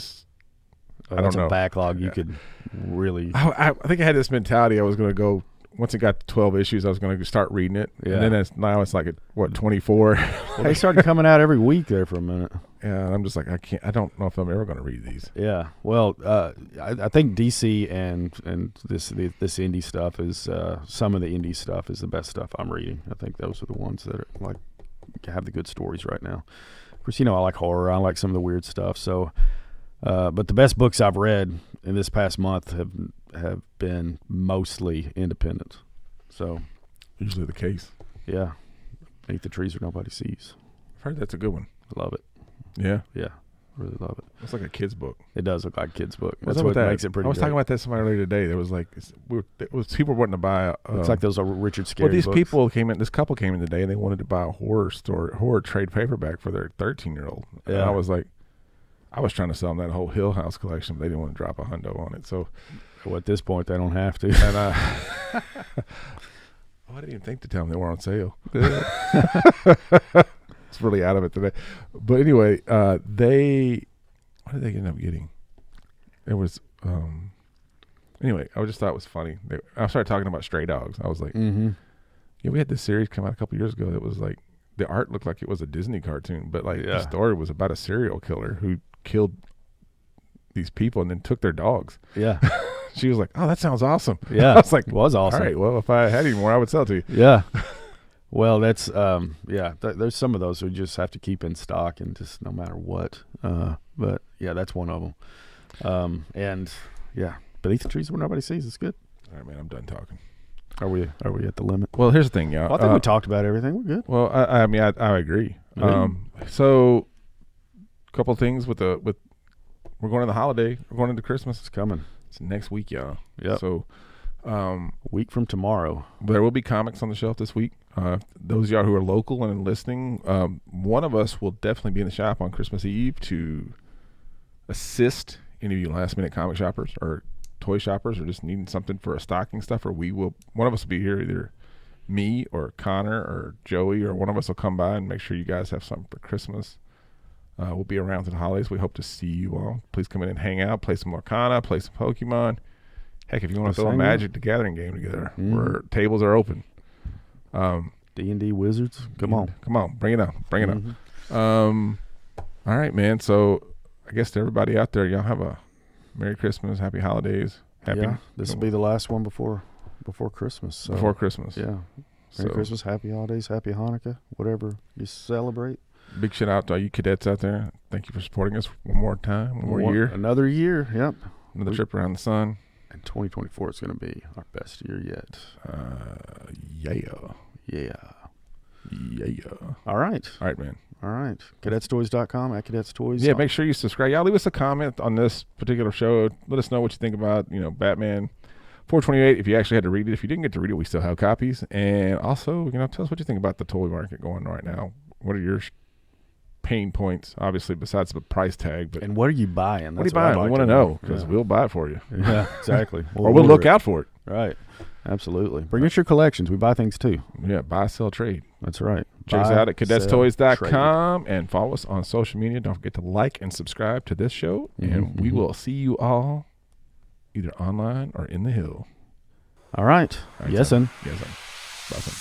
know. That's a backlog you could really. I think I had this mentality. I was going to go once it got to 12 issues. I was going to start reading it. Yeah. And then now it's like at 24. Well, they started coming out every week there for a minute. Yeah, and I'm just like I don't know if I'm ever going to read these. Yeah. Well, I think DC and this indie stuff is some of the indie stuff is the best stuff I'm reading. I think those are the ones that are like have the good stories right now. Of course, I like horror. I like some of the weird stuff. So, but the best books I've read in this past month have been mostly independent. So, usually the case. Yeah. Beneath the Trees Where Nobody Sees. I've heard that's a good one. I love it. Yeah. Yeah. Really love it. It's like a kid's book. It does look like a kid's book. That's what makes it pretty. I was talking about that somebody earlier today. There was like people wanting to buy. Looks like those are Richard Scarry. Well, these books. people came in. This couple came in today, and they wanted to buy a horror trade paperback for their 13-year-old. Yeah. And I was like, I was trying to sell them that whole Hill House collection, but they didn't want to drop $100 on it. So, well, at this point, they don't have to. And I didn't even think to tell them they were on sale. It's really out of it today. But anyway, what did they end up getting? It was anyway, I just thought it was funny. I started talking about Stray Dogs. I was like, yeah, we had this series come out a couple years ago that was like the art looked like it was a Disney cartoon, but like the story was about a serial killer who killed these people and then took their dogs. Yeah. She was like, "Oh, that sounds awesome." Yeah. I was like, it was awesome. All right, well, if I had any more, I would sell it to you. Yeah. Well, that's there's some of those we just have to keep in stock and just no matter what. But yeah, that's one of them. And yeah, Beneath the Trees Where Nobody Sees. It's good. All right, man, I'm done talking. Are we at the limit? Well, here's the thing, y'all. Well, I think we talked about everything. We're good. Well, I mean, I agree. So, a couple of things with we're going to the holiday. We're going into Christmas. It's coming. It's next week, y'all. Yeah. So, a week from tomorrow. There will be comics on the shelf this week. Those of y'all who are local and listening, one of us will definitely be in the shop on Christmas Eve to assist any of you last-minute comic shoppers or toy shoppers or just needing something for a stocking stuffer. One of us will be here, either me or Connor or Joey, or one of us will come by and make sure you guys have something for Christmas. We'll be around to the holidays. We hope to see you all. Please come in and hang out, play some Arcana, play some Pokemon. Heck, if you want to throw a Magic the Gathering game together, where tables are open. D&D Wizards, come on, bring it up. All right, man. So I guess to everybody out there, y'all have a Merry Christmas, Happy Holidays. This will be the last one before Christmas. So. Before Christmas. Yeah. Merry Christmas, Happy Holidays, Happy Hanukkah, whatever you celebrate. Big shout out to all you cadets out there. Thank you for supporting us one more time, one more year. Another year, yep. Another trip around the sun. And 2024 is going to be our best year yet. Yeah. All right, man. All right. CadetsToys.com, at Cadets Toys. Yeah, make sure you subscribe. Y'all leave us a comment on this particular show. Let us know what you think about, Batman $4.28 if you actually had to read it. If you didn't get to read it, we still have copies. And also, tell us what you think about the toy market going right now. What are your pain points, obviously, besides the price tag? But and what are you buying? What are you buying? We want to know, because we'll buy it for you. Yeah, exactly. Or we'll look out for it. Right. Absolutely. Bring us your collections. We buy things too. Yeah, buy, sell, trade. That's right. Check us out at cadetstoys.com and follow us on social media. Don't forget to like and subscribe to this show. And we will see you all either online or in the hill. All right. Yes, and. Yes, and.